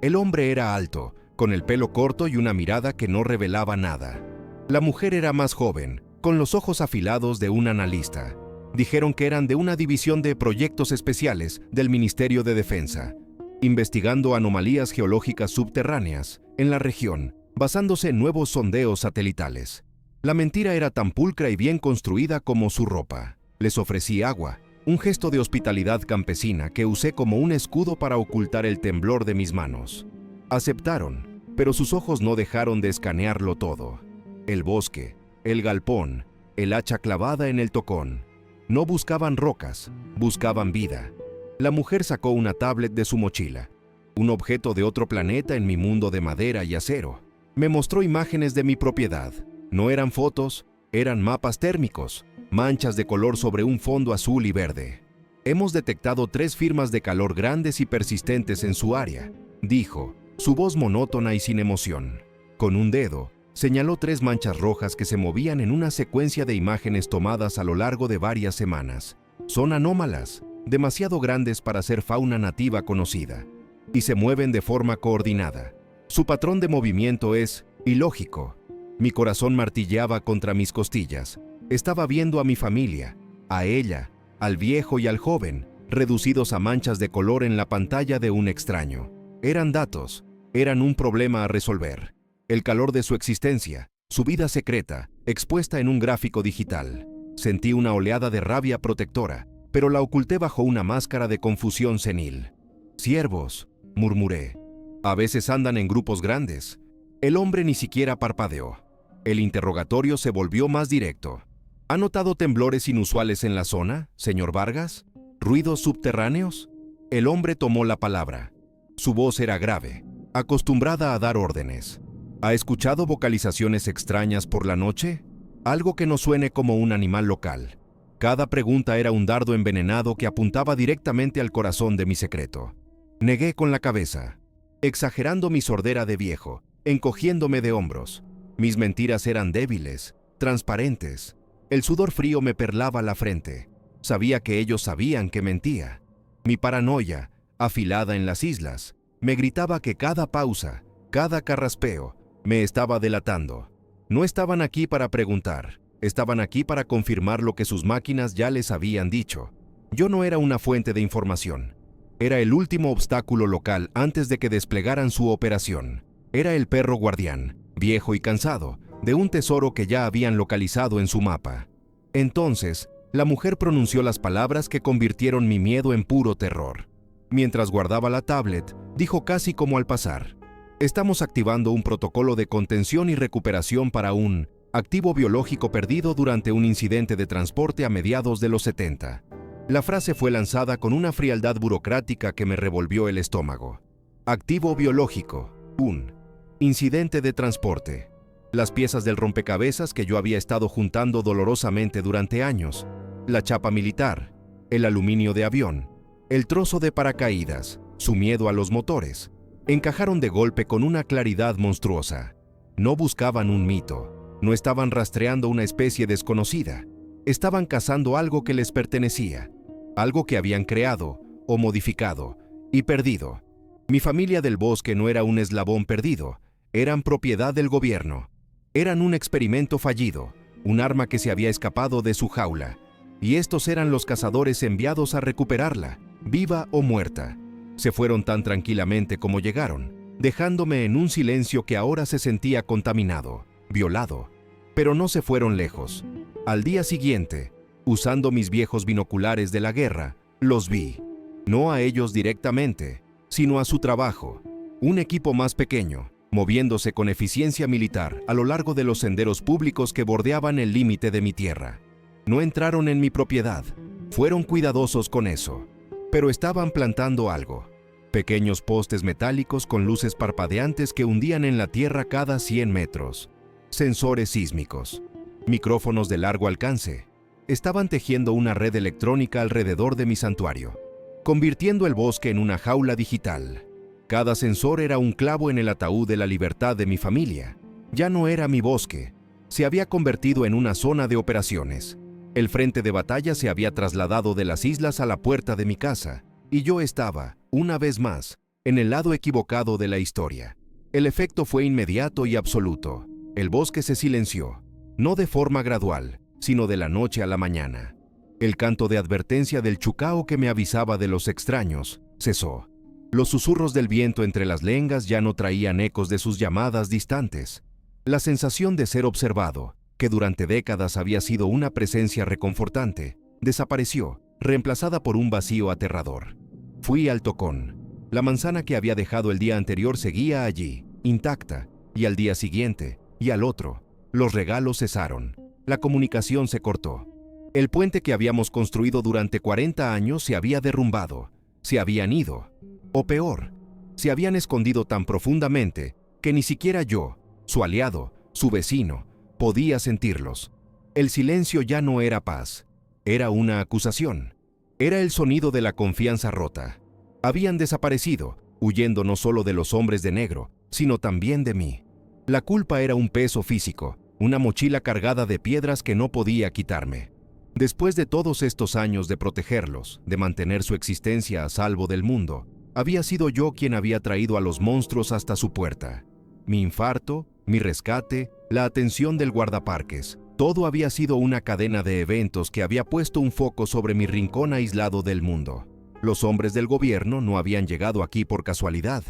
El hombre era alto, con el pelo corto y una mirada que no revelaba nada. La mujer era más joven, con los ojos afilados de un analista. Dijeron que eran de una división de proyectos especiales del Ministerio de Defensa, investigando anomalías geológicas subterráneas en la región, basándose en nuevos sondeos satelitales. La mentira era tan pulcra y bien construida como su ropa. Les ofrecí agua, un gesto de hospitalidad campesina que usé como un escudo para ocultar el temblor de mis manos. Aceptaron, pero sus ojos no dejaron de escanearlo todo. El bosque, el galpón, el hacha clavada en el tocón. No buscaban rocas, buscaban vida. La mujer sacó una tablet de su mochila, un objeto de otro planeta en mi mundo de madera y acero. Me mostró imágenes de mi propiedad. No eran fotos, eran mapas térmicos, manchas de color sobre un fondo azul y verde. Hemos detectado 3 firmas de calor grandes y persistentes en su área, dijo, su voz monótona y sin emoción. Con un dedo, señaló 3 manchas rojas que se movían en una secuencia de imágenes tomadas a lo largo de varias semanas. Son anómalas, demasiado grandes para ser fauna nativa conocida, y se mueven de forma coordinada. Su patrón de movimiento es ilógico. Mi corazón martilleaba contra mis costillas. Estaba viendo a mi familia, a ella, al viejo y al joven, reducidos a manchas de color en la pantalla de un extraño. Eran datos, eran un problema a resolver. el calor de su existencia, su vida secreta, expuesta en un gráfico digital. Sentí una oleada de rabia protectora, pero la oculté bajo una máscara de confusión senil. «Siervos», murmuré. «A veces andan en grupos grandes». El hombre ni siquiera parpadeó. El interrogatorio se volvió más directo. «¿Ha notado temblores inusuales en la zona, señor Vargas? ¿Ruidos subterráneos?» El hombre tomó la palabra. Su voz era grave, acostumbrada a dar órdenes. «¿Ha escuchado vocalizaciones extrañas por la noche? Algo que no suene como un animal local». Cada pregunta era un dardo envenenado que apuntaba directamente al corazón de mi secreto. Negué con la cabeza, exagerando mi sordera de viejo, encogiéndome de hombros. Mis mentiras eran débiles, transparentes. El sudor frío me perlaba la frente. Sabía que ellos sabían que mentía. Mi paranoia, afilada en las islas, me gritaba que cada pausa, cada carraspeo, me estaba delatando. No estaban aquí para preguntar, estaban aquí para confirmar lo que sus máquinas ya les habían dicho. Yo no era una fuente de información. Era el último obstáculo local antes de que desplegaran su operación. Era el perro guardián, viejo y cansado, de un tesoro que ya habían localizado en su mapa. Entonces, la mujer pronunció las palabras que convirtieron mi miedo en puro terror. Mientras guardaba la tablet, dijo casi como al pasar: «Estamos activando un protocolo de contención y recuperación para un activo biológico perdido durante un incidente de transporte a mediados de los 70. La frase fue lanzada con una frialdad burocrática que me revolvió el estómago. Activo biológico, un incidente de transporte. Las piezas del rompecabezas que yo había estado juntando dolorosamente durante años, la chapa militar, el aluminio de avión, el trozo de paracaídas, su miedo a los motores, encajaron de golpe con una claridad monstruosa. No buscaban un mito, no estaban rastreando una especie desconocida, estaban cazando algo que les pertenecía, algo que habían creado o modificado y perdido. Mi familia del bosque no era un eslabón perdido, eran propiedad del gobierno. Eran un experimento fallido, un arma que se había escapado de su jaula, y estos eran los cazadores enviados a recuperarla, viva o muerta. Se fueron tan tranquilamente como llegaron, dejándome en un silencio que ahora se sentía contaminado, violado. Pero no se fueron lejos. Al día siguiente, usando mis viejos binoculares de la guerra, los vi. No a ellos directamente, sino a su trabajo. Un equipo más pequeño, moviéndose con eficiencia militar a lo largo de los senderos públicos que bordeaban el límite de mi tierra. No entraron en mi propiedad, fueron cuidadosos con eso, pero estaban plantando algo. Pequeños postes metálicos con luces parpadeantes que hundían en la tierra cada 100 metros. Sensores sísmicos, micrófonos de largo alcance. Estaban tejiendo una red electrónica alrededor de mi santuario, convirtiendo el bosque en una jaula digital. Cada sensor era un clavo en el ataúd de la libertad de mi familia. Ya no era mi bosque, se había convertido en una zona de operaciones. El frente de batalla se había trasladado de las islas a la puerta de mi casa, y yo estaba, una vez más, en el lado equivocado de la historia. El efecto fue inmediato y absoluto. El bosque se silenció, no de forma gradual, sino de la noche a la mañana. El canto de advertencia del chucao que me avisaba de los extraños cesó. Los susurros del viento entre las lengas ya no traían ecos de sus llamadas distantes. La sensación de ser observado, que durante décadas había sido una presencia reconfortante, desapareció, reemplazada por un vacío aterrador. Fui al tocón. La manzana que había dejado el día anterior seguía allí, intacta, y al día siguiente, y al otro, los regalos cesaron. La comunicación se cortó. El puente que habíamos construido durante 40 años se había derrumbado, se habían ido. O peor, se habían escondido tan profundamente que ni siquiera yo, su aliado, su vecino, podía sentirlos. El silencio ya no era paz, era una acusación. Era el sonido de la confianza rota. Habían desaparecido, huyendo no solo de los hombres de negro, sino también de mí. La culpa era un peso físico, una mochila cargada de piedras que no podía quitarme. Después de todos estos años de protegerlos, de mantener su existencia a salvo del mundo, había sido yo quien había traído a los monstruos hasta su puerta. Mi infarto, mi rescate, la atención del guardaparques, todo había sido una cadena de eventos que había puesto un foco sobre mi rincón aislado del mundo. Los hombres del gobierno no habían llegado aquí por casualidad.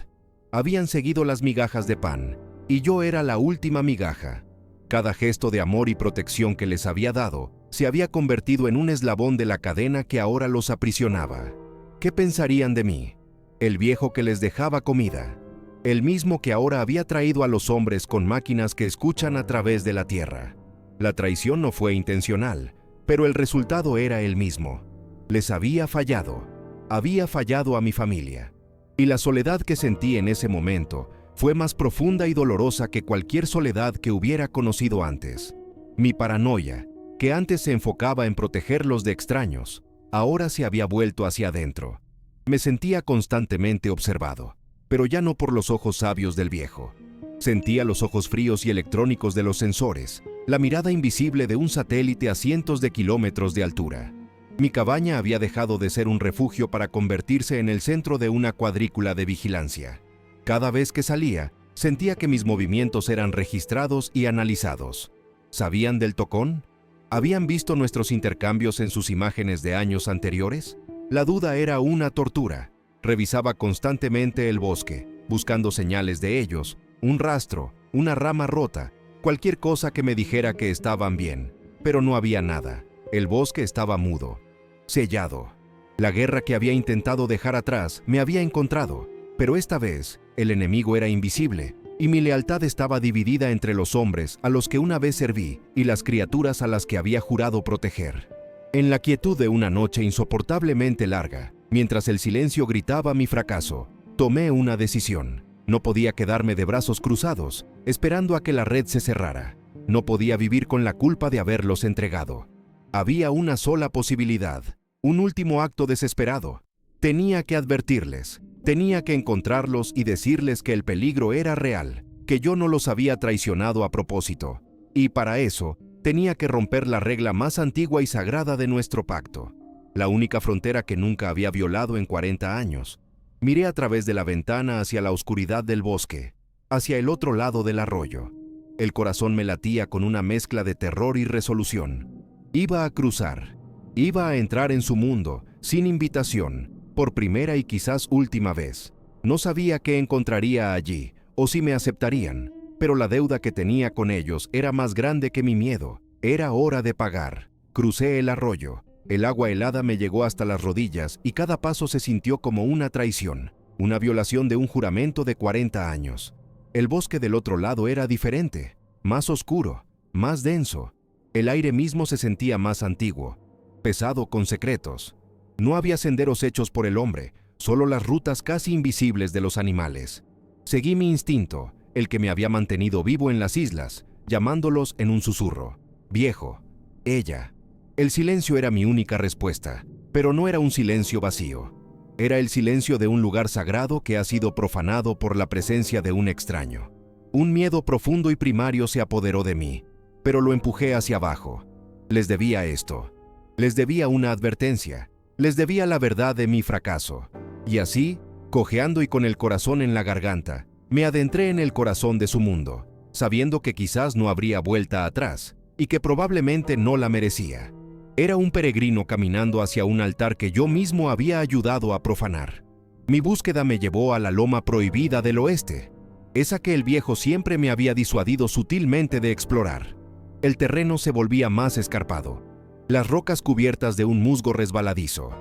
Habían seguido las migajas de pan, y yo era la última migaja. Cada gesto de amor y protección que les había dado se había convertido en un eslabón de la cadena que ahora los aprisionaba. ¿Qué pensarían de mí? El viejo que les dejaba comida, el mismo que ahora había traído a los hombres con máquinas que escuchan a través de la tierra. La traición no fue intencional, pero el resultado era el mismo. Les había fallado a mi familia. Y la soledad que sentí en ese momento fue más profunda y dolorosa que cualquier soledad que hubiera conocido antes. Mi paranoia, que antes se enfocaba en protegerlos de extraños, ahora se había vuelto hacia adentro. Me sentía constantemente observado, pero ya no por los ojos sabios del viejo. Sentía los ojos fríos y electrónicos de los sensores, la mirada invisible de un satélite a cientos de kilómetros de altura. Mi cabaña había dejado de ser un refugio para convertirse en el centro de una cuadrícula de vigilancia. Cada vez que salía, sentía que mis movimientos eran registrados y analizados. ¿Sabían del tocón? ¿Habían visto nuestros intercambios en sus imágenes de años anteriores? La duda era una tortura. Revisaba constantemente el bosque, buscando señales de ellos, un rastro, una rama rota, cualquier cosa que me dijera que estaban bien. Pero no había nada. El bosque estaba mudo, sellado. La guerra que había intentado dejar atrás me había encontrado, pero esta vez el enemigo era invisible y mi lealtad estaba dividida entre los hombres a los que una vez serví y las criaturas a las que había jurado proteger. En la quietud de una noche insoportablemente larga, mientras el silencio gritaba mi fracaso, tomé una decisión. No podía quedarme de brazos cruzados, esperando a que la red se cerrara. No podía vivir con la culpa de haberlos entregado. Había una sola posibilidad, un último acto desesperado. Tenía que advertirles, tenía que encontrarlos y decirles que el peligro era real, que yo no los había traicionado a propósito. Y para eso, tenía que romper la regla más antigua y sagrada de nuestro pacto, la única frontera que nunca había violado en 40 años. Miré a través de la ventana hacia la oscuridad del bosque, hacia el otro lado del arroyo. El corazón me latía con una mezcla de terror y resolución. Iba a cruzar, iba a entrar en su mundo, sin invitación, por primera y quizás última vez. No sabía qué encontraría allí, o si me aceptarían, pero la deuda que tenía con ellos era más grande que mi miedo. Era hora de pagar. Crucé el arroyo. El agua helada me llegó hasta las rodillas y cada paso se sintió como una traición, una violación de un juramento de 40 años. El bosque del otro lado era diferente, más oscuro, más denso. El aire mismo se sentía más antiguo, pesado con secretos. No había senderos hechos por el hombre, solo las rutas casi invisibles de los animales. Seguí mi instinto, el que me había mantenido vivo en las islas, llamándolos en un susurro. Viejo, ella. El silencio era mi única respuesta, pero no era un silencio vacío. Era el silencio de un lugar sagrado que ha sido profanado por la presencia de un extraño. Un miedo profundo y primario se apoderó de mí, pero lo empujé hacia abajo. Les debía esto. Les debía una advertencia. Les debía la verdad de mi fracaso. Y así, cojeando y con el corazón en la garganta, me adentré en el corazón de su mundo, sabiendo que quizás no habría vuelta atrás y que probablemente no la merecía. Era un peregrino caminando hacia un altar que yo mismo había ayudado a profanar. Mi búsqueda me llevó a la loma prohibida del oeste, esa que el viejo siempre me había disuadido sutilmente de explorar. El terreno se volvía más escarpado, las rocas cubiertas de un musgo resbaladizo.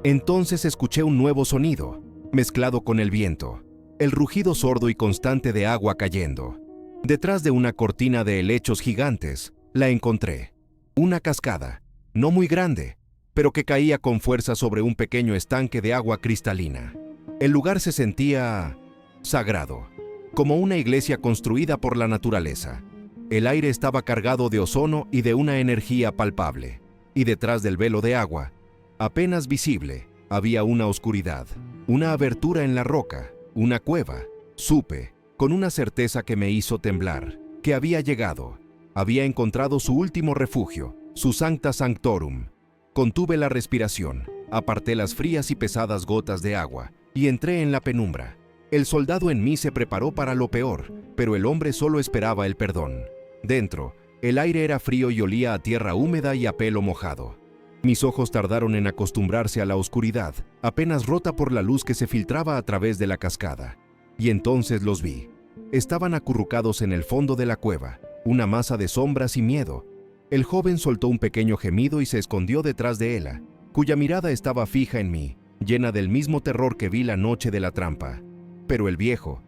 Entonces escuché un nuevo sonido, mezclado con el viento, el rugido sordo y constante de agua cayendo. Detrás de una cortina de helechos gigantes, la encontré. Una cascada, no muy grande, pero que caía con fuerza sobre un pequeño estanque de agua cristalina. El lugar se sentía sagrado, como una iglesia construida por la naturaleza. El aire estaba cargado de ozono y de una energía palpable. Y detrás del velo de agua, apenas visible, había una oscuridad, una abertura en la roca, una cueva. Supe, con una certeza que me hizo temblar, que había llegado. Había encontrado su último refugio, su sancta sanctorum. Contuve la respiración, aparté las frías y pesadas gotas de agua, y entré en la penumbra. El soldado en mí se preparó para lo peor, pero el hombre solo esperaba el perdón. Dentro, el aire era frío y olía a tierra húmeda y a pelo mojado. Mis ojos tardaron en acostumbrarse a la oscuridad, apenas rota por la luz que se filtraba a través de la cascada. Y entonces los vi. Estaban acurrucados en el fondo de la cueva, una masa de sombras y miedo. El joven soltó un pequeño gemido y se escondió detrás de Ela, cuya mirada estaba fija en mí, llena del mismo terror que vi la noche de la trampa. Pero el viejo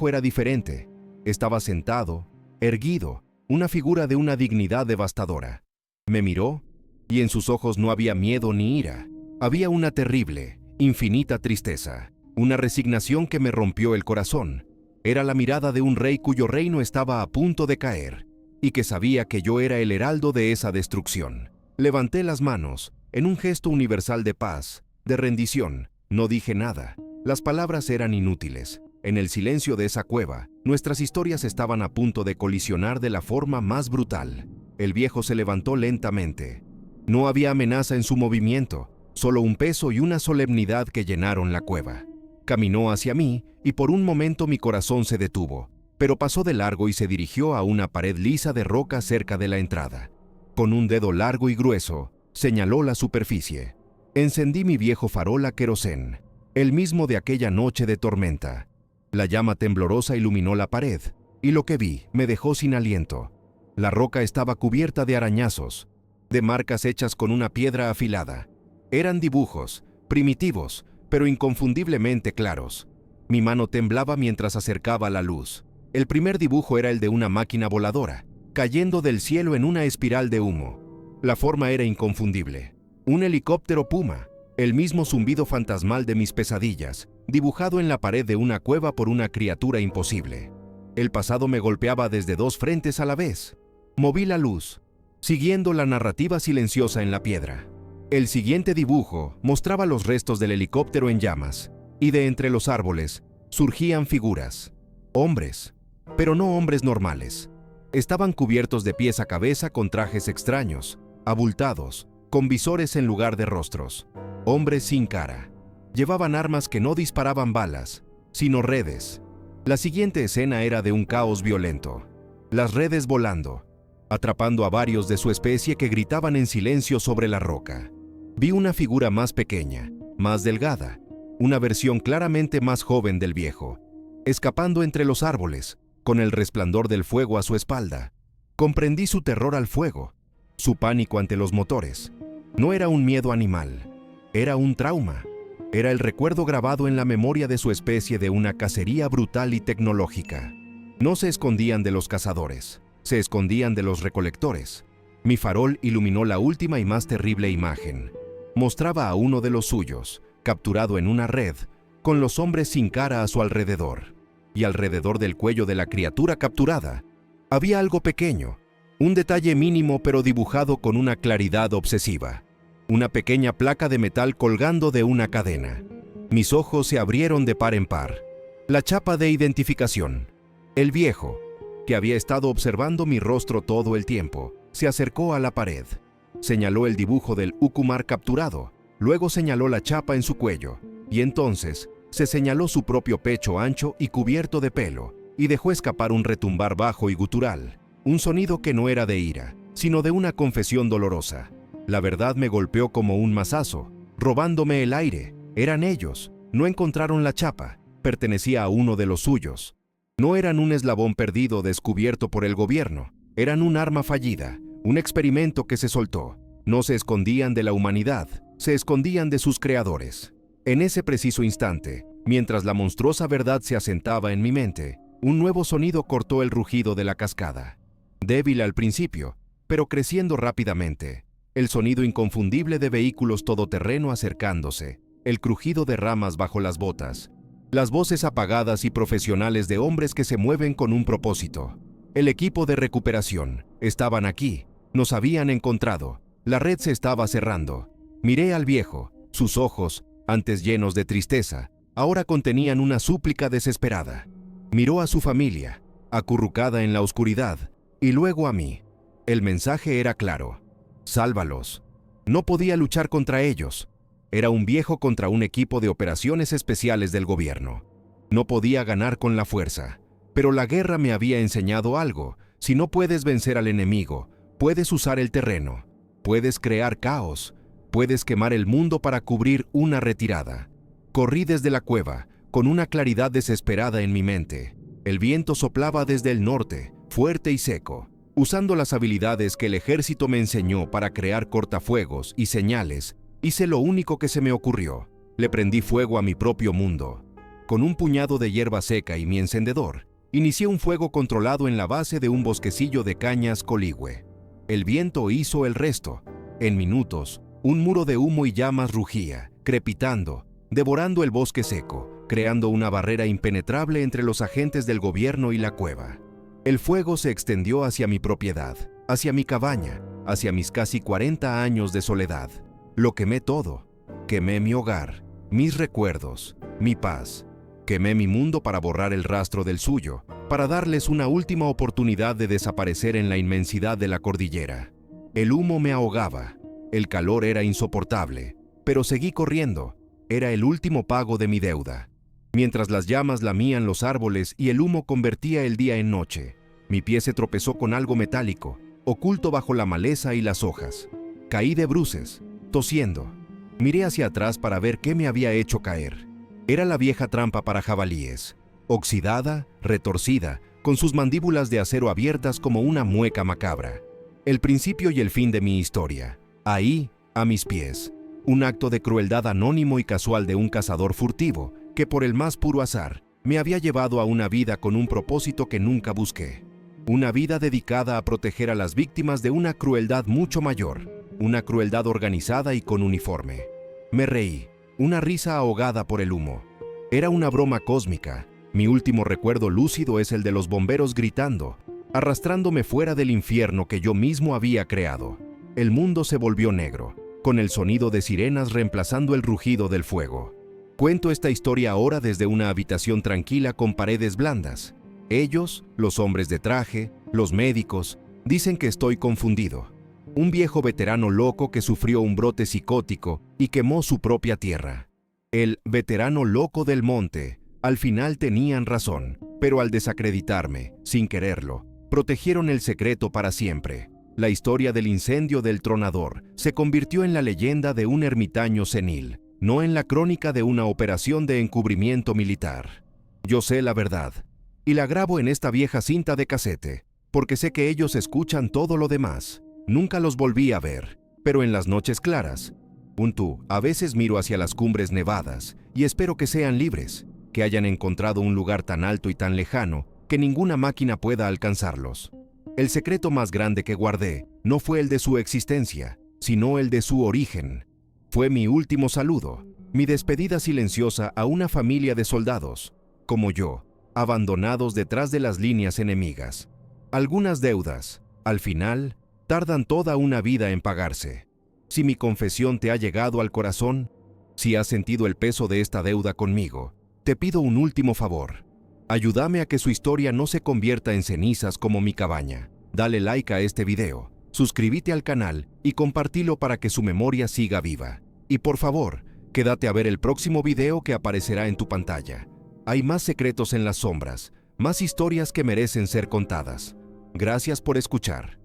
era diferente. Estaba sentado, erguido, una figura de una dignidad devastadora. Me miró, y en sus ojos no había miedo ni ira. Había una terrible, infinita tristeza, una resignación que me rompió el corazón. Era la mirada de un rey cuyo reino estaba a punto de caer, y que sabía que yo era el heraldo de esa destrucción. Levanté las manos, en un gesto universal de paz, de rendición. No dije nada. Las palabras eran inútiles. En el silencio de esa cueva, nuestras historias estaban a punto de colisionar de la forma más brutal. El viejo se levantó lentamente. No había amenaza en su movimiento, solo un peso y una solemnidad que llenaron la cueva. Caminó hacia mí y por un momento mi corazón se detuvo, pero pasó de largo y se dirigió a una pared lisa de roca cerca de la entrada. Con un dedo largo y grueso, señaló la superficie. Encendí mi viejo farol a querosén, el mismo de aquella noche de tormenta. La llama temblorosa iluminó la pared, y lo que vi me dejó sin aliento. La roca estaba cubierta de arañazos, de marcas hechas con una piedra afilada. Eran dibujos, primitivos, pero inconfundiblemente claros. Mi mano temblaba mientras acercaba la luz. El primer dibujo era el de una máquina voladora, cayendo del cielo en una espiral de humo. La forma era inconfundible. Un helicóptero Puma, el mismo zumbido fantasmal de mis pesadillas, dibujado en la pared de una cueva por una criatura imposible. El pasado me golpeaba desde dos frentes a la vez. Moví la luz, siguiendo la narrativa silenciosa en la piedra. El siguiente dibujo mostraba los restos del helicóptero en llamas, y de entre los árboles surgían figuras. Hombres, pero no hombres normales. Estaban cubiertos de pies a cabeza con trajes extraños, abultados, con visores en lugar de rostros. Hombres sin cara. Llevaban armas que no disparaban balas, sino redes. La siguiente escena era de un caos violento. Las redes volando, atrapando a varios de su especie que gritaban en silencio sobre la roca. Vi una figura más pequeña, más delgada, una versión claramente más joven del viejo, escapando entre los árboles, con el resplandor del fuego a su espalda. Comprendí su terror al fuego, su pánico ante los motores. No era un miedo animal, era un trauma. Era el recuerdo grabado en la memoria de su especie de una cacería brutal y tecnológica. No se escondían de los cazadores, se escondían de los recolectores. Mi farol iluminó la última y más terrible imagen. Mostraba a uno de los suyos, capturado en una red, con los hombres sin cara a su alrededor. Y alrededor del cuello de la criatura capturada, había algo pequeño, un detalle mínimo pero dibujado con una claridad obsesiva. Una pequeña placa de metal colgando de una cadena. Mis ojos se abrieron de par en par. La chapa de identificación. El viejo, que había estado observando mi rostro todo el tiempo, se acercó a la pared. Señaló el dibujo del Ukumar capturado, luego señaló la chapa en su cuello, y entonces se señaló su propio pecho ancho y cubierto de pelo, y dejó escapar un retumbar bajo y gutural, un sonido que no era de ira, sino de una confesión dolorosa. La verdad me golpeó como un mazazo, robándome el aire. Eran ellos, no encontraron la chapa, pertenecía a uno de los suyos. No eran un eslabón perdido descubierto por el gobierno, eran un arma fallida, un experimento que se soltó. No se escondían de la humanidad, se escondían de sus creadores. En ese preciso instante, mientras la monstruosa verdad se asentaba en mi mente, un nuevo sonido cortó el rugido de la cascada. Débil al principio, pero creciendo rápidamente. El sonido inconfundible de vehículos todoterreno acercándose, el crujido de ramas bajo las botas, las voces apagadas y profesionales de hombres que se mueven con un propósito. El equipo de recuperación, estaban aquí, nos habían encontrado, la red se estaba cerrando. Miré al viejo, sus ojos, antes llenos de tristeza, ahora contenían una súplica desesperada. Miró a su familia, acurrucada en la oscuridad, y luego a mí. El mensaje era claro. Sálvalos. No podía luchar contra ellos. Era un viejo contra un equipo de operaciones especiales del gobierno. No podía ganar con la fuerza. Pero la guerra me había enseñado algo. Si no puedes vencer al enemigo, puedes usar el terreno. Puedes crear caos. Puedes quemar el mundo para cubrir una retirada. Corrí desde la cueva, con una claridad desesperada en mi mente. El viento soplaba desde el norte, fuerte y seco. Usando las habilidades que el ejército me enseñó para crear cortafuegos y señales, hice lo único que se me ocurrió. Le prendí fuego a mi propio mundo. Con un puñado de hierba seca y mi encendedor, inicié un fuego controlado en la base de un bosquecillo de cañas coligüe. El viento hizo el resto. En minutos, un muro de humo y llamas rugía, crepitando, devorando el bosque seco, creando una barrera impenetrable entre los agentes del gobierno y la cueva. El fuego se extendió hacia mi propiedad, hacia mi cabaña, hacia mis casi 40 años de soledad. Lo quemé todo. Quemé mi hogar, mis recuerdos, mi paz. Quemé mi mundo para borrar el rastro del suyo, para darles una última oportunidad de desaparecer en la inmensidad de la cordillera. El humo me ahogaba, el calor era insoportable, pero seguí corriendo. Era el último pago de mi deuda. Mientras las llamas lamían los árboles y el humo convertía el día en noche, mi pie se tropezó con algo metálico, oculto bajo la maleza y las hojas. Caí de bruces, tosiendo. Miré hacia atrás para ver qué me había hecho caer. Era la vieja trampa para jabalíes, oxidada, retorcida, con sus mandíbulas de acero abiertas como una mueca macabra. El principio y el fin de mi historia. Ahí, a mis pies. Un acto de crueldad anónimo y casual de un cazador furtivo, que por el más puro azar, me había llevado a una vida con un propósito que nunca busqué. Una vida dedicada a proteger a las víctimas de una crueldad mucho mayor, una crueldad organizada y con uniforme. Me reí, una risa ahogada por el humo. Era una broma cósmica. Mi último recuerdo lúcido es el de los bomberos gritando, arrastrándome fuera del infierno que yo mismo había creado. El mundo se volvió negro, con el sonido de sirenas reemplazando el rugido del fuego. Cuento esta historia ahora desde una habitación tranquila con paredes blandas. Ellos, los hombres de traje, los médicos, dicen que estoy confundido. Un viejo veterano loco que sufrió un brote psicótico y quemó su propia tierra. El veterano loco del monte. Al final tenían razón, pero al desacreditarme, sin quererlo, protegieron el secreto para siempre. La historia del incendio del tronador se convirtió en la leyenda de un ermitaño senil, no en la crónica de una operación de encubrimiento militar. Yo sé la verdad, y la grabo en esta vieja cinta de casete, porque sé que ellos escuchan todo lo demás. Nunca los volví a ver, pero en las noches claras, a veces miro hacia las cumbres nevadas y espero que sean libres, que hayan encontrado un lugar tan alto y tan lejano que ninguna máquina pueda alcanzarlos. El secreto más grande que guardé no fue el de su existencia, sino el de su origen. Fue mi último saludo, mi despedida silenciosa a una familia de soldados, como yo, abandonados detrás de las líneas enemigas. Algunas deudas, al final, tardan toda una vida en pagarse. Si mi confesión te ha llegado al corazón, si has sentido el peso de esta deuda conmigo, te pido un último favor. Ayúdame a que su historia no se convierta en cenizas como mi cabaña. Dale like a este video, suscríbete al canal y compartilo para que su memoria siga viva. Y por favor, quédate a ver el próximo video que aparecerá en tu pantalla. Hay más secretos en las sombras, más historias que merecen ser contadas. Gracias por escuchar.